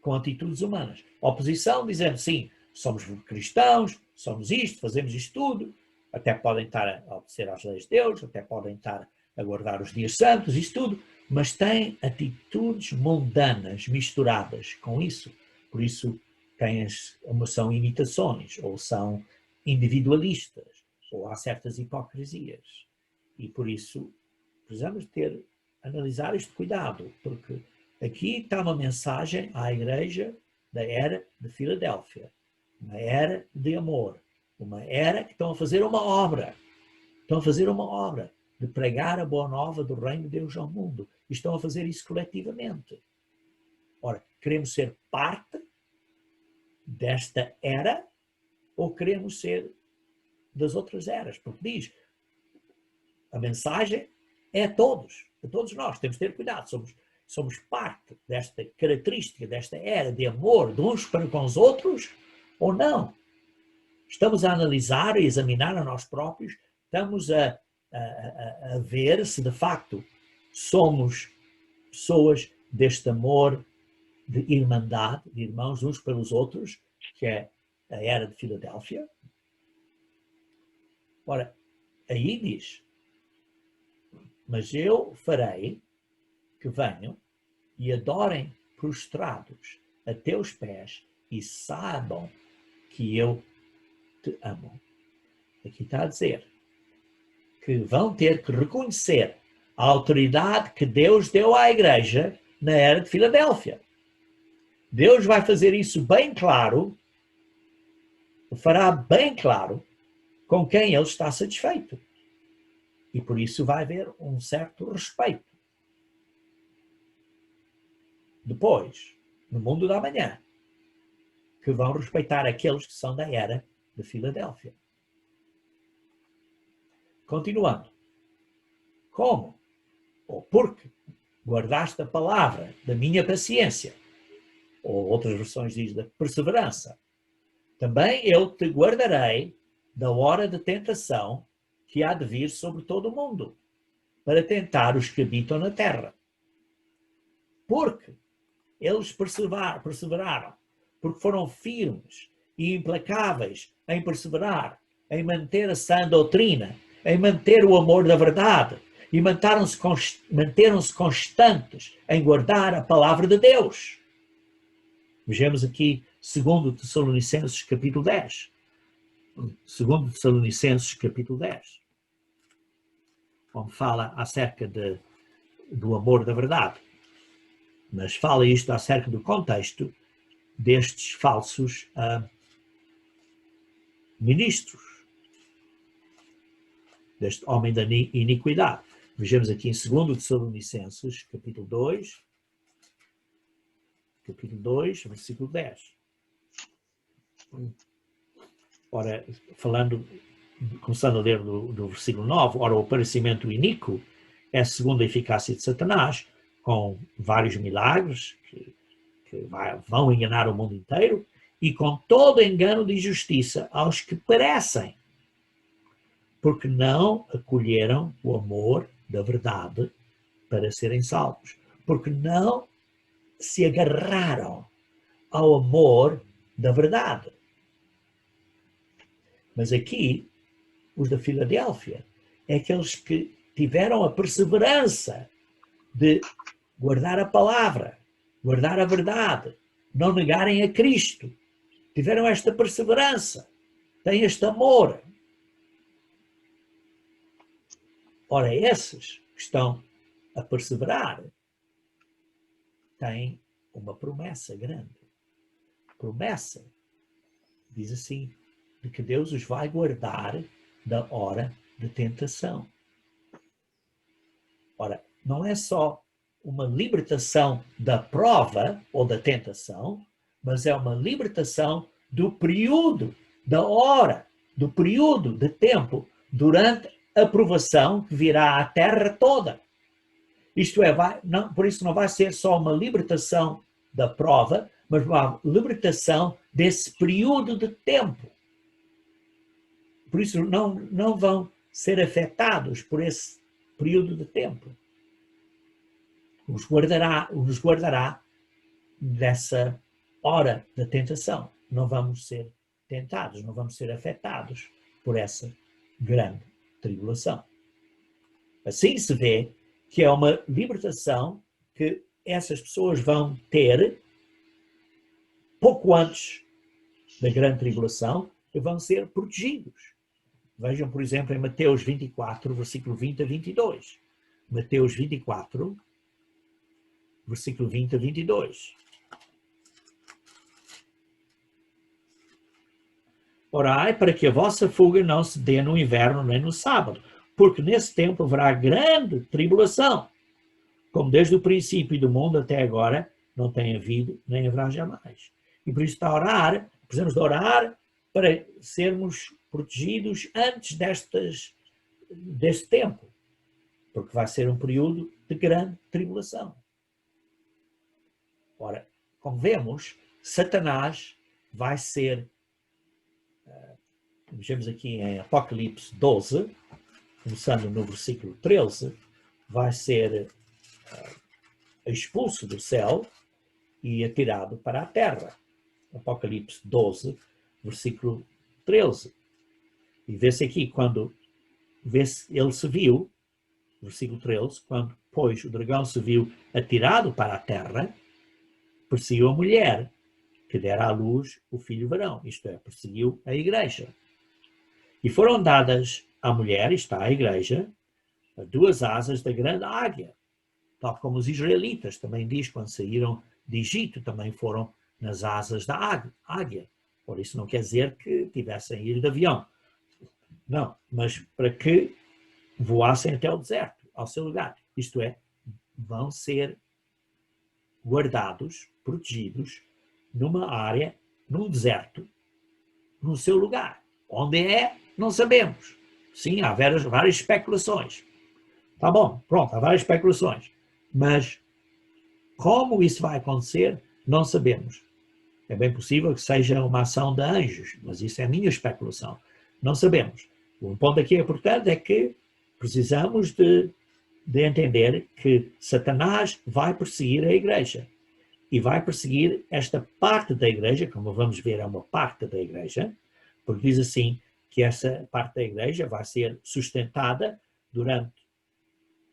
com atitudes humanas. Oposição dizendo, sim, somos cristãos, somos isto, fazemos isto tudo, até podem estar a obedecer às leis de Deus, até podem estar a guardar os dias santos, isto tudo, mas têm atitudes mundanas misturadas com isso. Por isso são imitações, ou são individualistas, ou há certas hipocrisias. E por isso precisamos analisar este cuidado, porque aqui está uma mensagem à igreja da era de Filadélfia, uma era de amor, uma era que estão a fazer uma obra, de pregar a boa nova do reino de Deus ao mundo, e estão a fazer isso coletivamente. Ora, queremos ser parte desta era ou queremos ser das outras eras? Porque diz, a mensagem é a todos nós, temos que ter cuidado, somos parte desta característica, desta era de amor de uns para com os outros ou não? Estamos a analisar e examinar a nós próprios, estamos a ver se de facto somos pessoas deste amor, de irmandade, de irmãos uns pelos outros, que é a era de Filadélfia. Ora, aí diz, mas eu farei que venham e adorem prostrados a teus pés e saibam que eu te amo. Aqui está a dizer que vão ter que reconhecer a autoridade que Deus deu à igreja na era de Filadélfia. Deus vai fazer isso bem claro, fará bem claro com quem ele está satisfeito. E por isso vai haver um certo respeito. Depois, no mundo da manhã, que vão respeitar aqueles que são da era de Filadélfia. Continuando. Como? Ou porque guardaste a palavra da minha paciência, ou outras versões diz da perseverança, também eu te guardarei da hora de tentação que há de vir sobre todo o mundo, para tentar os que habitam na terra. Porque eles perseveraram, porque foram firmes e implacáveis em perseverar, em manter a sã doutrina, em manter o amor da verdade, e manteram-se constantes em guardar a palavra de Deus. Vejamos aqui 2 Tessalonicenses capítulo 10. 2 Tessalonicenses capítulo 10. Onde fala acerca do amor da verdade. Mas fala isto acerca do contexto destes falsos ministros, deste homem da iniquidade. Vejamos aqui em 2 Tessalonicenses, capítulo 2, versículo 10. Ora, começando a ler do versículo 9, ora, o aparecimento iníquo é segundo a eficácia de Satanás, com vários milagres que vão enganar o mundo inteiro, e com todo engano de injustiça aos que perecem, porque não acolheram o amor da verdade para serem salvos, porque não se agarraram ao amor da verdade. Mas aqui, os da Filadélfia, é aqueles que tiveram a perseverança de guardar a palavra, guardar a verdade, não negarem a Cristo. Tiveram esta perseverança, têm este amor. Ora, esses que estão a perseverar têm uma promessa grande. Promessa, diz assim, de que Deus os vai guardar da hora de tentação. Ora, não é só uma libertação da prova ou da tentação, mas é uma libertação do período, da hora, do período de tempo durante a provação que virá à terra toda. Isto é, por isso não vai ser só uma libertação da prova, mas uma libertação desse período de tempo. Por isso não vão ser afetados por esse período de tempo. Os guardará dessa hora da tentação. Não vamos ser tentados, não vamos ser afetados por essa grande tribulação. Assim se vê que é uma libertação que essas pessoas vão ter pouco antes da grande tribulação e vão ser protegidos. Vejam, por exemplo, em Mateus 24, versículo 20 a 22. Mateus 24, versículo 20 a 22. Orai para que a vossa fuga não se dê no inverno nem no sábado, porque nesse tempo haverá grande tribulação, como desde o princípio do mundo até agora não tem havido, nem haverá jamais. E por isso está a orar, precisamos de orar para sermos protegidos antes deste tempo, porque vai ser um período de grande tribulação. Ora, como vemos, Satanás vai ser, vejamos aqui em Apocalipse 12, começando no versículo 13, vai ser expulso do céu e atirado para a terra. Apocalipse 12, versículo 13. E vê-se aqui, quando ele se viu, versículo 13, quando, pois, o dragão se viu atirado para a terra, perseguiu a mulher que dera à luz o filho varão, isto é, perseguiu a igreja. E foram dadas à mulher, está a igreja, duas asas da grande águia, tal como os israelitas, também diz, quando saíram de Egito, também foram nas asas da águia. Por isso não quer dizer que tivessem ido de avião. Não, mas para que voassem até o deserto, ao seu lugar. Isto é, vão ser guardados, protegidos, numa área, num deserto, no seu lugar. Onde é, não sabemos. Sim, há várias especulações. Tá bom, pronto, há várias especulações. Mas como isso vai acontecer, não sabemos. É bem possível que seja uma ação de anjos, mas isso é a minha especulação. Não sabemos. Um ponto aqui importante é que precisamos de entender que Satanás vai perseguir a igreja. E vai perseguir esta parte da igreja, como vamos ver, é uma parte da igreja, porque diz assim que essa parte da igreja vai ser sustentada durante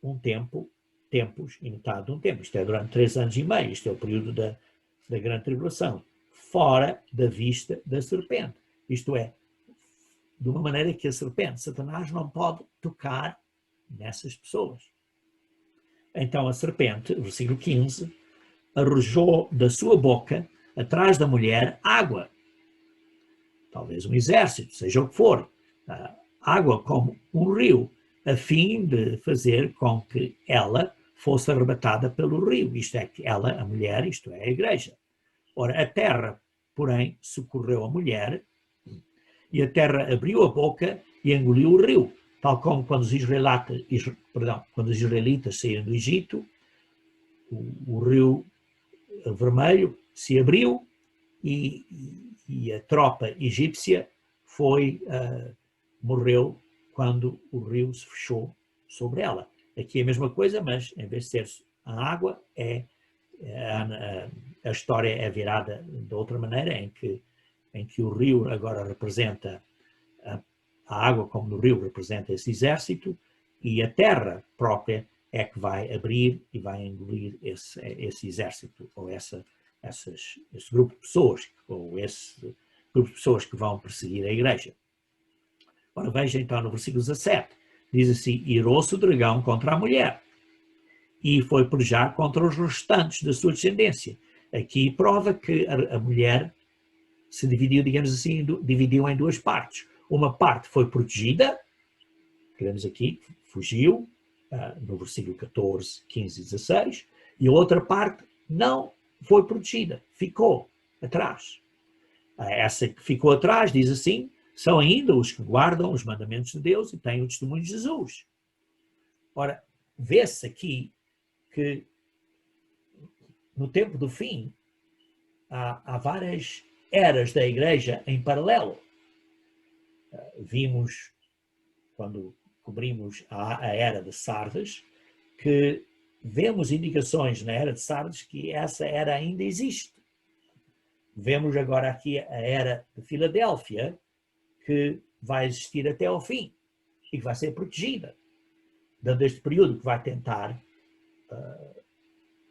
um tempos e metade de um tempo. Isto é durante 3 anos e meio, isto é o período da grande tribulação, fora da vista da serpente. Isto é, de uma maneira que a serpente, Satanás, não pode tocar nessas pessoas. Então a serpente, versículo 15, arrojou da sua boca, atrás da mulher, água. Talvez um exército, seja o que for. Água como um rio, a fim de fazer com que ela fosse arrebatada pelo rio. Isto é, que ela, a mulher, isto é, a igreja. Ora, a terra, porém, socorreu a mulher, e a terra abriu a boca e engoliu o rio. Tal como quando os israelitas saíram do Egito, o rio Vermelho se abriu e a tropa egípcia morreu quando o rio se fechou sobre ela. Aqui é a mesma coisa, mas em vez de ser a água, a história é virada de outra maneira, em que o rio agora representa a água, como no rio representa esse exército, e a terra própria é que vai abrir e vai engolir esse exército, ou esse grupo de pessoas, ou esse grupo de pessoas que vão perseguir a igreja. Ora, veja então no versículo 17, diz assim: irou-se o dragão contra a mulher, e foi pelejar contra os restantes da sua descendência. Aqui prova que a mulher se dividiu, digamos assim, dividiu em duas partes. Uma parte foi protegida, que vemos aqui, fugiu, no versículo 14, 15 e 16, e a outra parte não foi protegida, ficou atrás. Essa que ficou atrás, diz assim, são ainda os que guardam os mandamentos de Deus e têm o testemunho de Jesus. Ora, vê-se aqui que no tempo do fim há várias eras da igreja em paralelo. Vimos, quando cobrimos a era de Sardes, que vemos indicações na era de Sardes que essa era ainda existe. Vemos agora aqui a era de Filadélfia, que vai existir até ao fim e que vai ser protegida, dando este período que vai tentar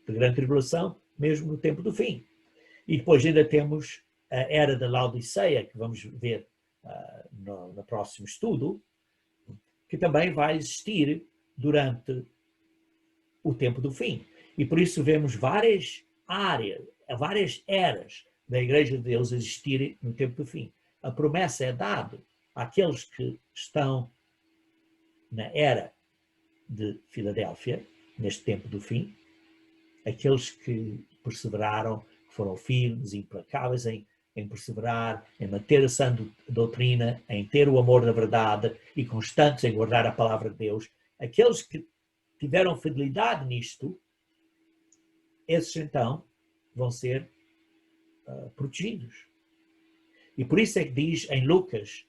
de grande tribulação, mesmo no tempo do fim. E depois ainda temos a era da Laodiceia, que vamos ver no próximo estudo, que também vai existir durante o tempo do fim. E por isso vemos várias áreas, várias eras da Igreja de Deus existirem no tempo do fim. A promessa é dada àqueles que estão na era de Filadélfia, neste tempo do fim, aqueles que perseveraram, que foram firmes, implacáveis em perseverar, em manter a sã doutrina, em ter o amor da verdade e constantes em guardar a palavra de Deus, aqueles que tiveram fidelidade nisto, esses então vão ser protegidos. E por isso é que diz em Lucas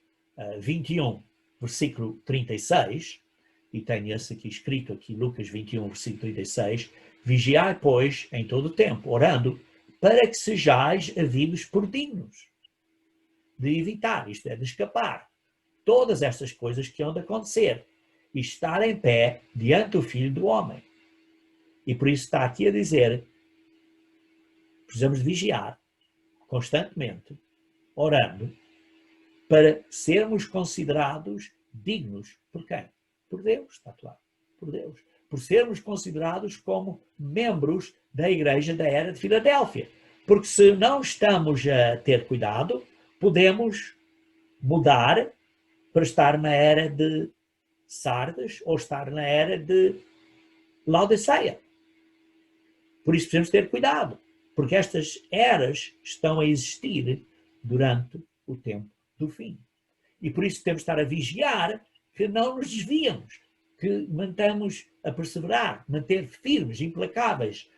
21, versículo 36, e tenho esse aqui escrito, aqui, Lucas 21, versículo 36, vigiai, pois, em todo o tempo, orando, para que sejais havidos por dignos de evitar, isto é, de escapar, todas estas coisas que hão de acontecer, e estar em pé diante do Filho do Homem. E por isso está aqui a dizer, precisamos de vigiar, constantemente, orando, para sermos considerados dignos. Por quem? Por Deus, está claro. Por Deus. Por sermos considerados como membros da igreja da era de Filadélfia. Porque se não estamos a ter cuidado, podemos mudar para estar na era de Sardes ou estar na era de Laodiceia. Por isso precisamos ter cuidado, porque estas eras estão a existir durante o tempo do fim. E por isso temos de estar a vigiar que não nos desviemos, que mantemos a perseverar, manter firmes, implacáveis,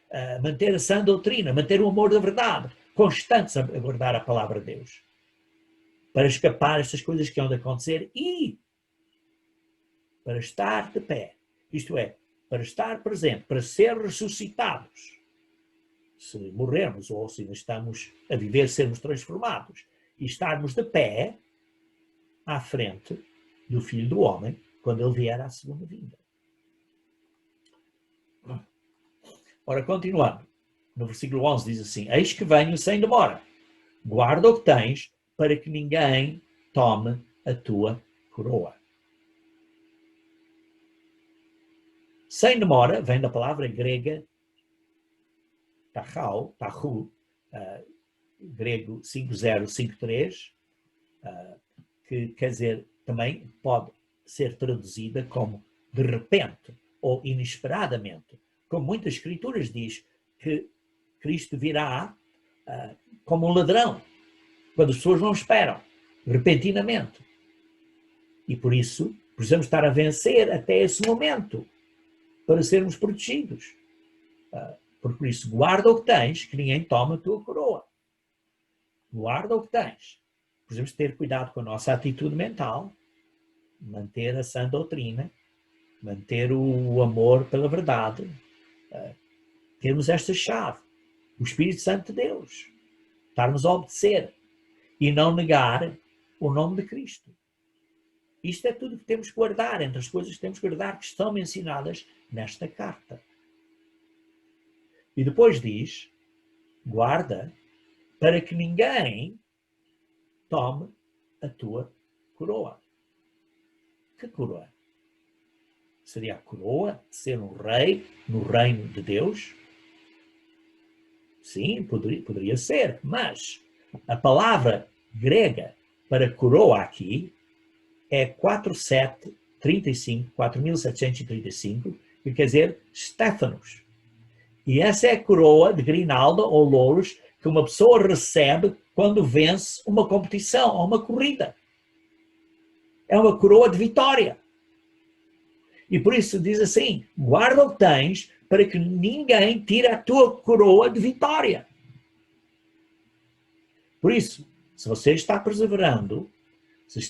manter a sã doutrina, manter o amor da verdade, constantes a guardar a palavra de Deus, para escapar estas coisas que hão de acontecer e para estar de pé, isto é, para estar presente, para ser ressuscitados, se morrermos ou se ainda estamos a viver, sermos transformados e estarmos de pé à frente do Filho do Homem quando ele vier à segunda vinda. Ora, continuando, no versículo 11 diz assim: eis que venho sem demora, guarda o que tens para que ninguém tome a tua coroa. Sem demora vem da palavra grega tahu, grego 5053, que quer dizer, também pode ser traduzida como de repente ou inesperadamente. Como muitas escrituras diz que Cristo virá como um ladrão, quando as pessoas não esperam, repentinamente. E por isso precisamos estar a vencer até esse momento, para sermos protegidos. Por isso, guarda o que tens, que ninguém tome a tua coroa. Guarda o que tens. Precisamos ter cuidado com a nossa atitude mental, manter a sã doutrina, manter o amor pela verdade, termos esta chave, o Espírito Santo de Deus, estarmos a obedecer e não negar o nome de Cristo. Isto é tudo que temos que guardar, entre as coisas que temos que guardar que estão mencionadas nesta carta. E depois diz, guarda para que ninguém tome a tua coroa. Que coroa? Seria a coroa de ser um rei no reino de Deus? Sim, poderia ser, mas a palavra grega para coroa aqui é 4735, que quer dizer Stéphanos. E essa é a coroa de grinalda ou louros que uma pessoa recebe quando vence uma competição ou uma corrida. É uma coroa de vitória. E por isso diz assim, guarda o que tens para que ninguém tire a tua coroa de vitória. Por isso, se você está perseverando, se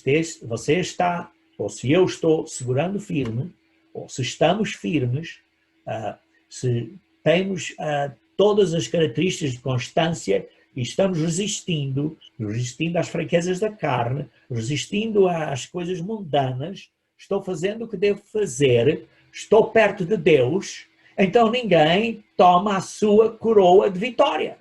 você está, ou se eu estou segurando firme, ou se estamos firmes, se temos todas as características de constância e estamos resistindo às fraquezas da carne, resistindo às coisas mundanas, estou fazendo o que devo fazer, estou perto de Deus, então ninguém toma a sua coroa de vitória.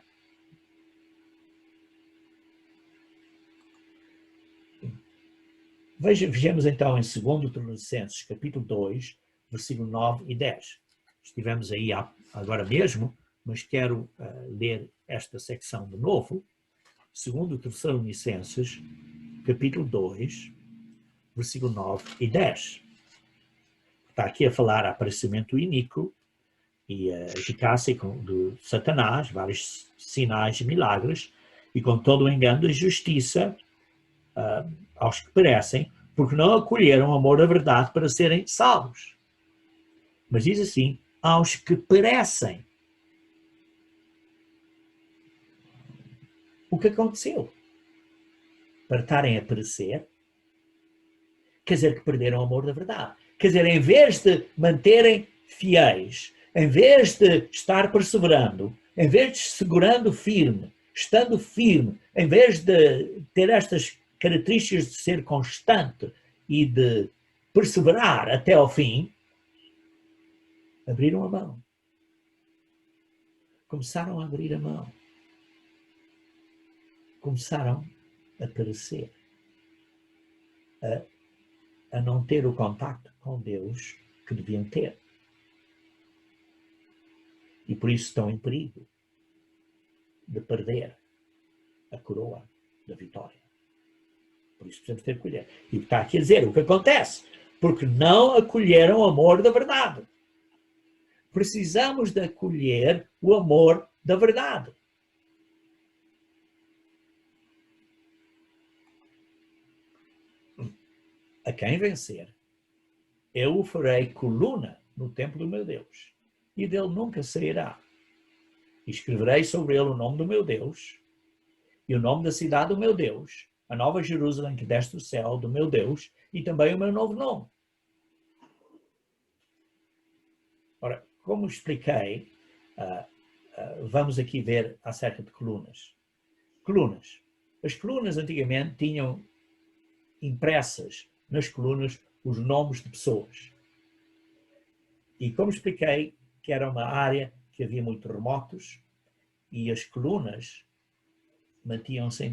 Vejamos então em 2 Tessalonicenses, capítulo 2, versículo 9 e 10. Estivemos aí agora mesmo, mas quero ler esta secção de novo. 2 Tessalonicenses, capítulo 2, versículo 9 e 10. Está aqui a falar aparecimento iníquo e a eficácia de Satanás, vários sinais e milagres, e com todo o engano da justiça aos que perecem, porque não acolheram o amor da verdade para serem salvos. Mas diz assim, aos que perecem. O que aconteceu? Para estarem a perecer, quer dizer que perderam o amor da verdade. Quer dizer, em vez de manterem fiéis, em vez de estar perseverando, em vez de segurando firme, estando firme, em vez de ter estas características de ser constante e de perseverar até ao fim, abriram a mão. Começaram a abrir a mão. começaram a carecer, a não ter o contacto com Deus que deviam ter. E por isso estão em perigo de perder a coroa da vitória. Por isso precisamos ter cuidado. E está aqui a dizer o que acontece, porque não acolheram o amor da verdade. Precisamos de acolher o amor da verdade. A quem vencer, eu o farei coluna no templo do meu Deus, e dele nunca sairá. E escreverei sobre ele o nome do meu Deus, e o nome da cidade do meu Deus, a nova Jerusalém que desce do céu do meu Deus, e também o meu novo nome. Ora, como expliquei, vamos aqui ver acerca de colunas. Colunas. As colunas antigamente tinham impressas nas colunas os nomes de pessoas. E como expliquei, que era uma área que havia muitos terremotos e as colunas mantinham-se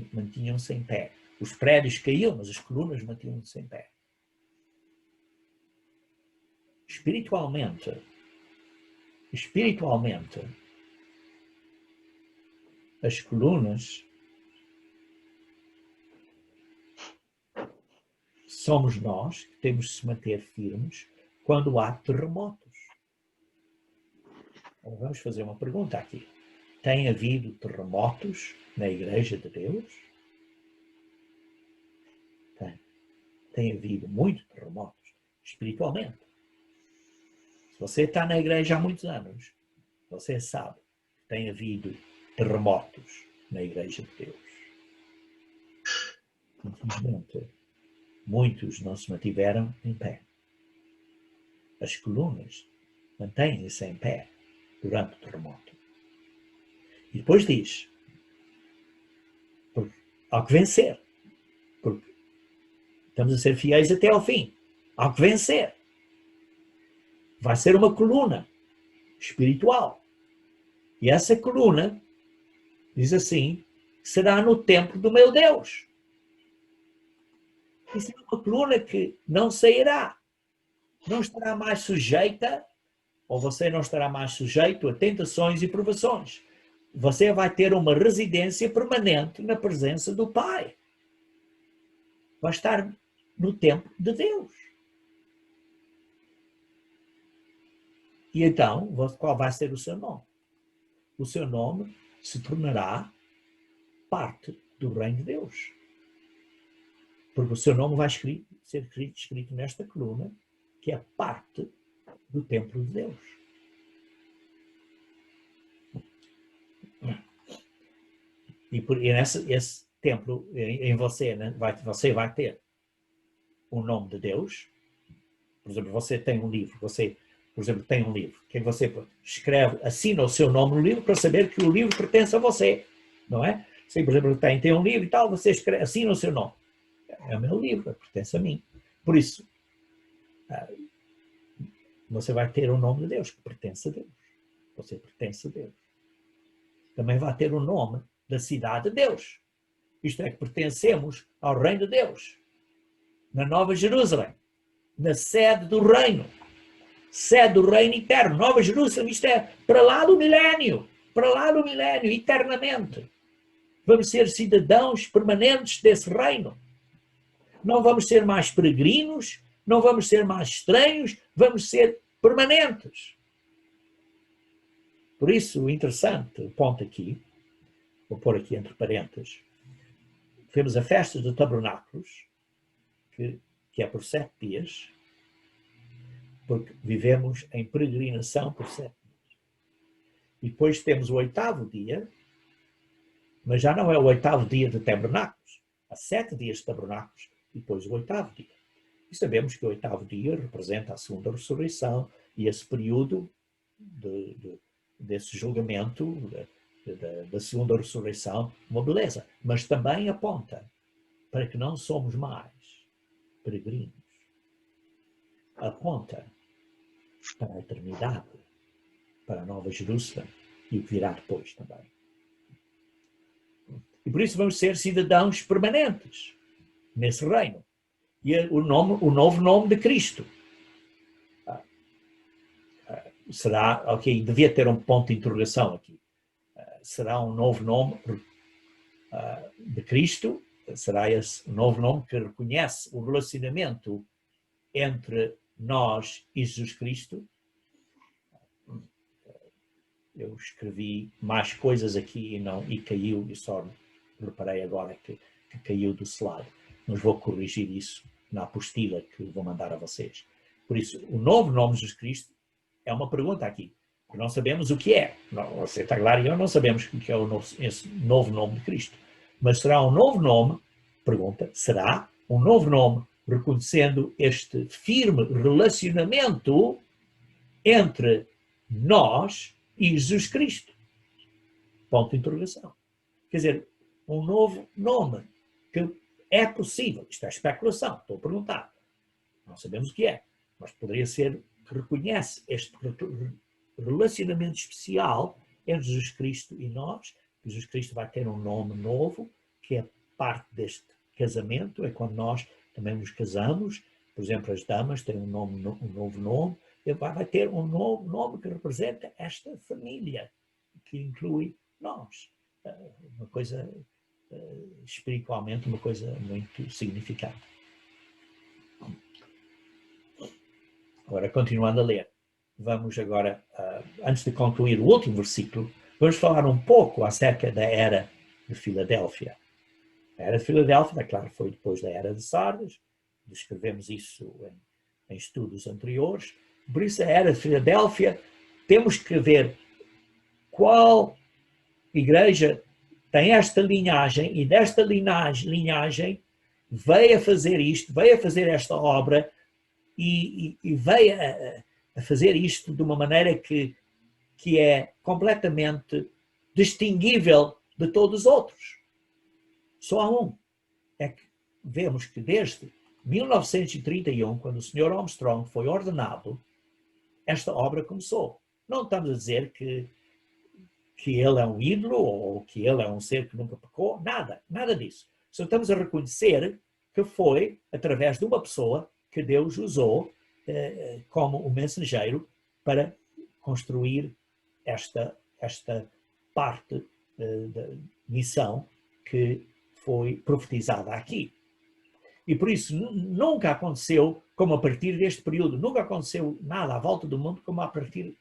em pé. Os prédios caíam, mas as colunas mantinham-se em pé. Espiritualmente, as colunas somos nós que temos de se manter firmes quando há terremotos. Então, vamos fazer uma pergunta aqui. Tem havido terremotos na Igreja de Deus? Tem havido muitos terremotos espiritualmente. Se você está na igreja há muitos anos, você sabe que tem havido terremotos na Igreja de Deus. Infelizmente, muitos não se mantiveram em pé. As colunas mantêm-se em pé durante o terremoto. E depois diz, há que vencer, porque estamos a ser fiéis até ao fim. Há que vencer. Vai ser uma coluna espiritual. E essa coluna, diz assim, será no templo do meu Deus. Isso é uma coluna que não sairá. Não estará mais sujeita, ou você não estará mais sujeito a tentações e provações. Você vai ter uma residência permanente na presença do Pai. Vai estar no templo de Deus. E então, qual vai ser o seu nome? O seu nome se tornará parte do reino de Deus. Porque o seu nome vai ser escrito nesta coluna, que é parte do templo de Deus. E esse templo em você, né, você vai ter o nome de Deus. Por exemplo, você tem um livro, por exemplo, tem um livro, que você escreve, assina o seu nome no livro para saber que o livro pertence a você, não é? Se, por exemplo, tem um livro e tal, você escreve, assina o seu nome. É o meu livro, pertence a mim. Por isso, você vai ter o nome de Deus, que pertence a Deus. Você pertence a Deus. Também vai ter o nome da cidade de Deus. Isto é, que pertencemos ao reino de Deus. Na Nova Jerusalém. Na sede do reino. Sede do reino eterno. Nova Jerusalém, isto é para lá do milénio. Para lá do milénio, eternamente. Vamos ser cidadãos permanentes desse reino. Não vamos ser mais peregrinos, não vamos ser mais estranhos, vamos ser permanentes. Por isso, o interessante ponto aqui, vou pôr aqui entre parênteses, temos a festa de tabernáculos, que é por 7 dias, porque vivemos em peregrinação por 7 dias. E depois temos o 8º dia, mas já não é o 8º dia de tabernáculos. Há 7 dias de tabernáculos e depois o 8º dia. E sabemos que o 8º dia representa a segunda ressurreição e esse período desse julgamento da segunda ressurreição, uma beleza. Mas também aponta para que não somos mais peregrinos. Aponta para a eternidade, para a Nova Jerusalém e o que virá depois também. E por isso vamos ser cidadãos permanentes nesse reino. E o novo nome de Cristo. Será, ok, devia ter um ponto de interrogação aqui. Será um novo nome de Cristo? Será esse novo nome que reconhece o relacionamento entre nós e Jesus Cristo? Eu escrevi mais coisas aqui e caiu, e só reparei agora que caiu do slide. Mas vou corrigir isso na apostila que vou mandar a vocês. Por isso, o novo nome de Jesus Cristo é uma pergunta aqui. Não sabemos o que é. Você está claro, eu não sabemos o que é esse novo nome de Cristo. Mas será um novo nome, pergunta, será um novo nome reconhecendo este firme relacionamento entre nós e Jesus Cristo? Ponto de interrogação. Quer dizer, um novo nome que é possível. Isto é especulação, estou a perguntar. Não sabemos o que é, mas poderia ser que reconhece este relacionamento especial entre Jesus Cristo e nós. Jesus Cristo vai ter um nome novo, que é parte deste casamento, é quando nós também nos casamos. Por exemplo, as damas têm um novo nome. Vai ter um novo nome que representa esta família, que inclui nós. Uma coisa, espiritualmente, uma coisa muito significante. Agora, continuando a ler, vamos agora, antes de concluir o último versículo, vamos falar um pouco acerca da Era de Filadélfia. A Era de Filadélfia, claro, foi depois da Era de Sardes, descrevemos isso em estudos anteriores. Por isso, a Era de Filadélfia, temos que ver qual igreja tem esta linhagem, e desta linhagem veio a fazer isto, veio a fazer esta obra, e veio a fazer isto de uma maneira que é completamente distinguível de todos os outros. Só há um. É que vemos que desde 1931, quando o Sr. Armstrong foi ordenado, esta obra começou. Não estamos a dizer que ele é um ídolo ou que ele é um ser que nunca pecou, nada disso. Só estamos a reconhecer que foi através de uma pessoa que Deus usou como um mensageiro para construir esta parte da missão que foi profetizada aqui. E por isso nunca aconteceu como a partir deste período, nunca aconteceu nada à volta do mundo como a partir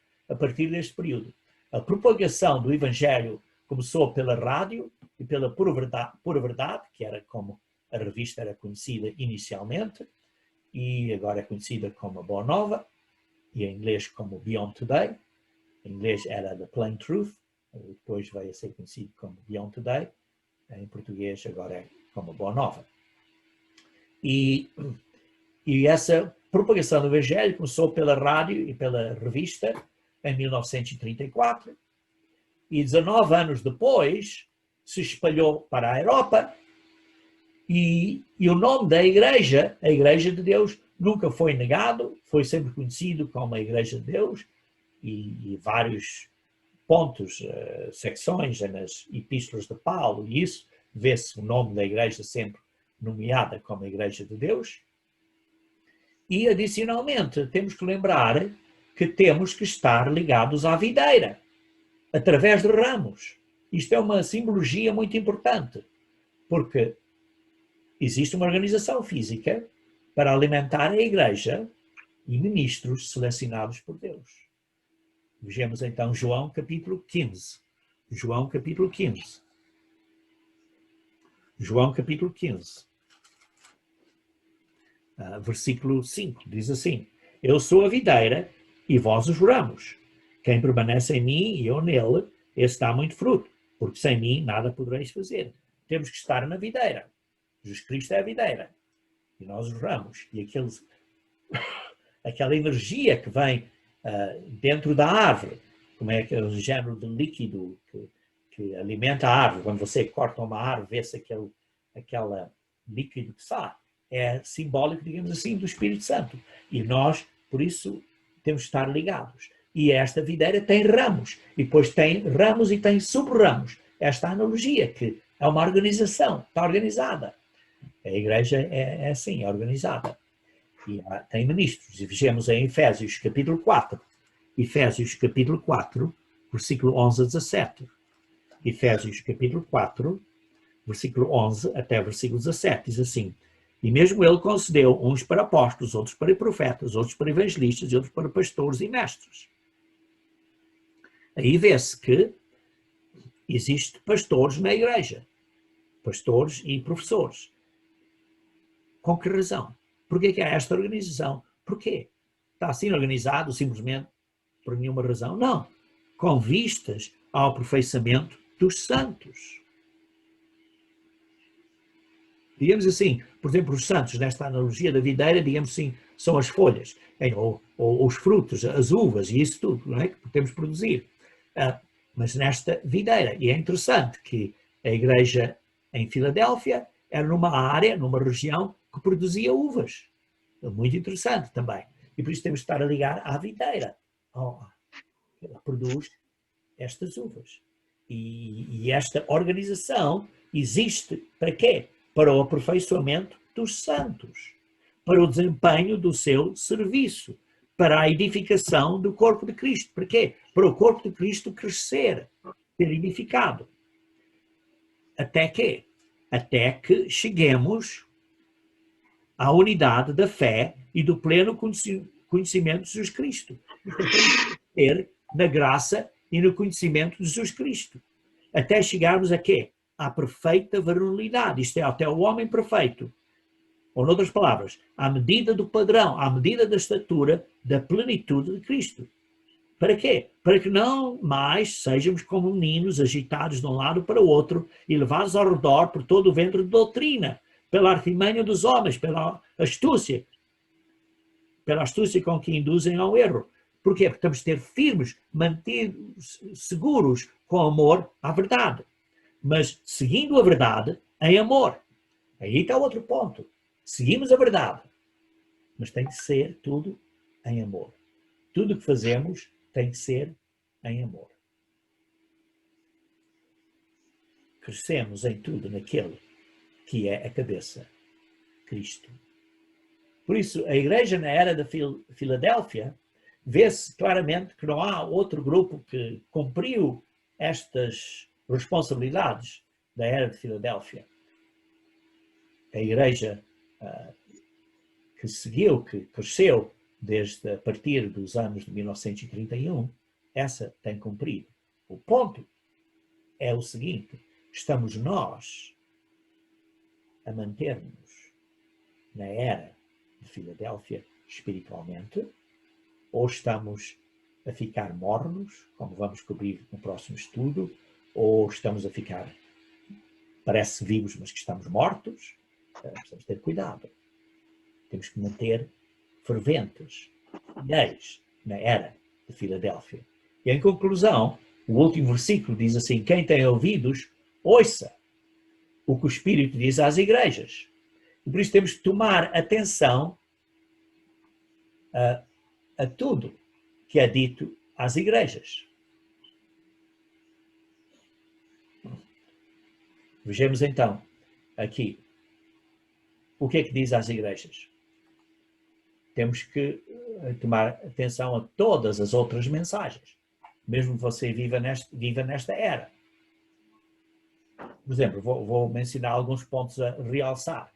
deste período. A propagação do Evangelho começou pela rádio e pela Pura Verdade, que era como a revista era conhecida inicialmente, e agora é conhecida como a Boa Nova, e em inglês como Beyond Today. Em inglês era The Plain Truth, depois veio a ser conhecido como Beyond Today. Em português agora é como a Boa Nova. E essa propagação do Evangelho começou pela rádio e pela revista em 1934, e 19 anos depois se espalhou para a Europa, e o nome da igreja, a Igreja de Deus, nunca foi negado, foi sempre conhecido como a Igreja de Deus, e vários pontos, secções nas epístolas de Paulo, e isso, vê-se o nome da igreja sempre nomeada como a Igreja de Deus. E, adicionalmente, temos que lembrar que temos que estar ligados à videira, através de ramos. Isto é uma simbologia muito importante, porque existe uma organização física para alimentar a igreja e ministros selecionados por Deus. Vejamos então João capítulo 15. João capítulo 15. João capítulo 15. Versículo 5, diz assim: Eu sou a videira e vós os ramos. Quem permanece em mim e eu nele, esse dá muito fruto, porque sem mim nada podereis fazer. Temos que estar na videira. Jesus Cristo é a videira e nós os ramos. E aquela energia que vem dentro da árvore, como é aquele género de líquido que alimenta a árvore. Quando você corta uma árvore, vê-se aquele líquido que sai. É simbólico, digamos assim, do Espírito Santo. E nós, por isso, temos que estar ligados. E esta videira tem ramos. E depois tem ramos e tem sub-ramos. Esta analogia que É uma organização, está organizada. A igreja é assim, é organizada. E tem ministros. E vejamos em Efésios capítulo 4. Efésios capítulo 4, versículo 11 a 17. Efésios capítulo 4, versículo 11 até versículo 17. Diz assim: e mesmo ele concedeu uns para apóstolos, outros para profetas, outros para evangelistas e outros para pastores e mestres. Aí vê-se que existe pastores na igreja. Pastores e professores. Com que razão? Porquê que há esta organização? Porquê? Está assim organizado simplesmente por nenhuma razão? Não. Com vistas ao aperfeiçoamento dos santos. Digamos assim, por exemplo, os santos, nesta analogia da videira, digamos assim, são as folhas, ou os frutos, as uvas e isso tudo, não é? Que podemos produzir. Mas nesta videira, e é interessante que a igreja em Filadélfia era numa área, numa região que produzia uvas. Muito interessante também. E por isso temos de estar a ligar à videira. Ela produz estas uvas. E esta organização existe para quê? Para o aperfeiçoamento dos santos, para o desempenho do seu serviço, para a edificação do corpo de Cristo. Para quê? Para o corpo de Cristo crescer, ser edificado. Até quê? Até que cheguemos à unidade da fé e do pleno conhecimento de Jesus Cristo. Ter na graça e no conhecimento de Jesus Cristo. Até chegarmos a quê? À perfeita varonilidade, isto é, até o homem perfeito. Ou, noutras palavras, à medida do padrão, à medida da estatura da plenitude de Cristo. Para quê? Para que não mais sejamos como meninos agitados de um lado para o outro e levados ao redor por todo o vento de doutrina, pela artimanha dos homens, pela astúcia com que induzem ao erro. Porquê? Porque temos de ter firmes, mantidos, seguros com amor à verdade. Mas seguindo a verdade em amor. Aí está outro ponto. Seguimos a verdade, mas tem que ser tudo em amor. Tudo o que fazemos tem que ser em amor. Crescemos em tudo naquele que é a cabeça, Cristo. Por isso, a igreja na era da Filadélfia vê-se claramente que não há outro grupo que cumpriu estas responsabilidades da era de Filadélfia. A igreja que seguiu, que cresceu desde a partir dos anos de 1931, essa tem cumprido. O ponto é o seguinte: estamos nós a manter-nos na era de Filadélfia espiritualmente, ou estamos a ficar mornos, como vamos cobrir no próximo estudo, ou estamos a ficar, parece vivos, mas que estamos mortos? Precisamos ter cuidado. Temos que manter ferventes, fiéis na era de Filadélfia. E em conclusão, o último versículo diz assim: quem tem ouvidos, ouça o que o Espírito diz às igrejas. E por isso temos que tomar atenção a tudo que é dito às igrejas. Vejamos então aqui o que é que diz às igrejas. Temos que tomar atenção a todas as outras mensagens, mesmo que você viva nesta era. Por exemplo, vou mencionar alguns pontos a realçar.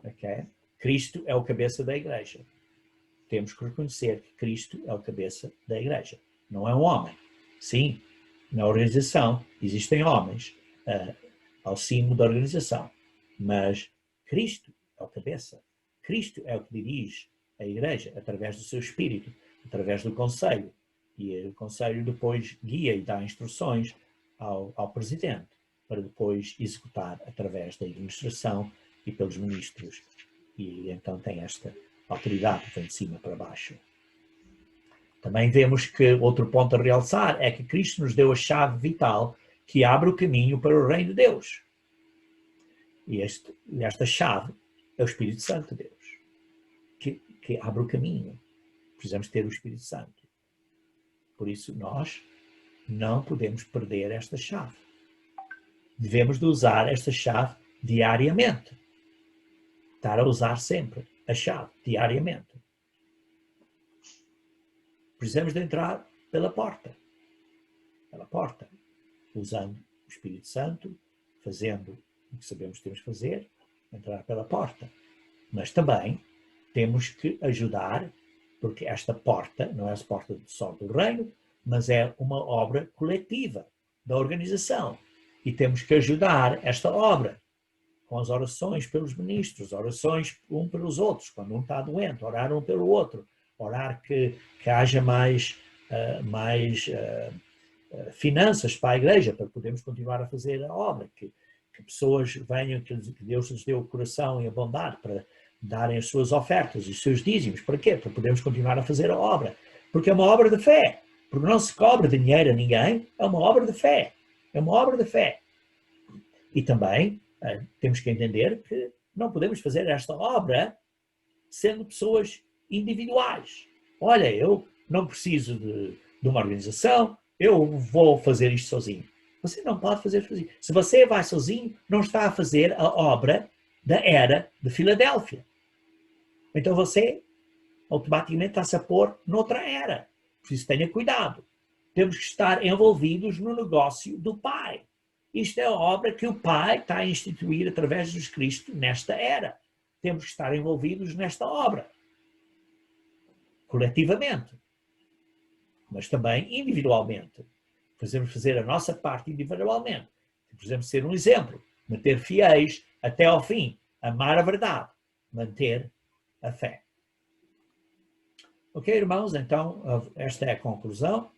Okay? Cristo é o cabeça da igreja. Temos que reconhecer que Cristo é o cabeça da igreja. Não é um homem. Sim, na organização existem homens ao cimo da organização, mas Cristo é o cabeça. Cristo é o que dirige a igreja através do seu espírito, através do conselho. E o conselho depois guia e dá instruções ao presidente para depois executar através da administração e pelos ministros. E então tem esta autoridade que vem de cima para baixo. Também vemos que outro ponto a realçar é que Cristo nos deu a chave vital que abre o caminho para o reino de Deus. E esta chave é o Espírito Santo de Deus, que abre o caminho. Precisamos ter o Espírito Santo. Por isso nós não podemos perder esta chave. devemos de usar esta chave diariamente. Estar a usar sempre a chave diariamente. Precisamos de entrar pela porta. Pela porta. Usando o Espírito Santo, fazendo o que sabemos que temos que fazer, entrar pela porta. Mas também temos que ajudar, porque esta porta não é a porta só do reino, mas é uma obra coletiva da organização. E temos que ajudar esta obra com as orações pelos ministros, orações um pelos outros, quando um está doente, orar um pelo outro, orar que haja mais finanças para a igreja, para podermos continuar a fazer a obra, que pessoas venham, que Deus nos dê o coração e a bondade para darem as suas ofertas e os seus dízimos. Para quê? Para podermos continuar a fazer a obra. Porque é uma obra de fé. Porque não se cobra dinheiro a ninguém, é uma obra de fé. É uma obra de fé. E também temos que entender que não podemos fazer esta obra sendo pessoas individuais. Olha, eu não preciso de uma organização, eu vou fazer isto sozinho. Você não pode fazer sozinho. Se você vai sozinho, não está a fazer a obra da era de Filadélfia. Então você automaticamente está-se a pôr noutra era. Por isso tenha cuidado. Temos que estar envolvidos no negócio do Pai. Isto é a obra que o Pai está a instituir através de Jesus Cristo nesta era. Temos que estar envolvidos nesta obra. Coletivamente. Mas também individualmente. Precisamos fazer a nossa parte individualmente. Precisamos ser um exemplo. Manter fiéis até ao fim. Amar a verdade. Manter a fé. Ok, irmãos? Então, esta é a conclusão.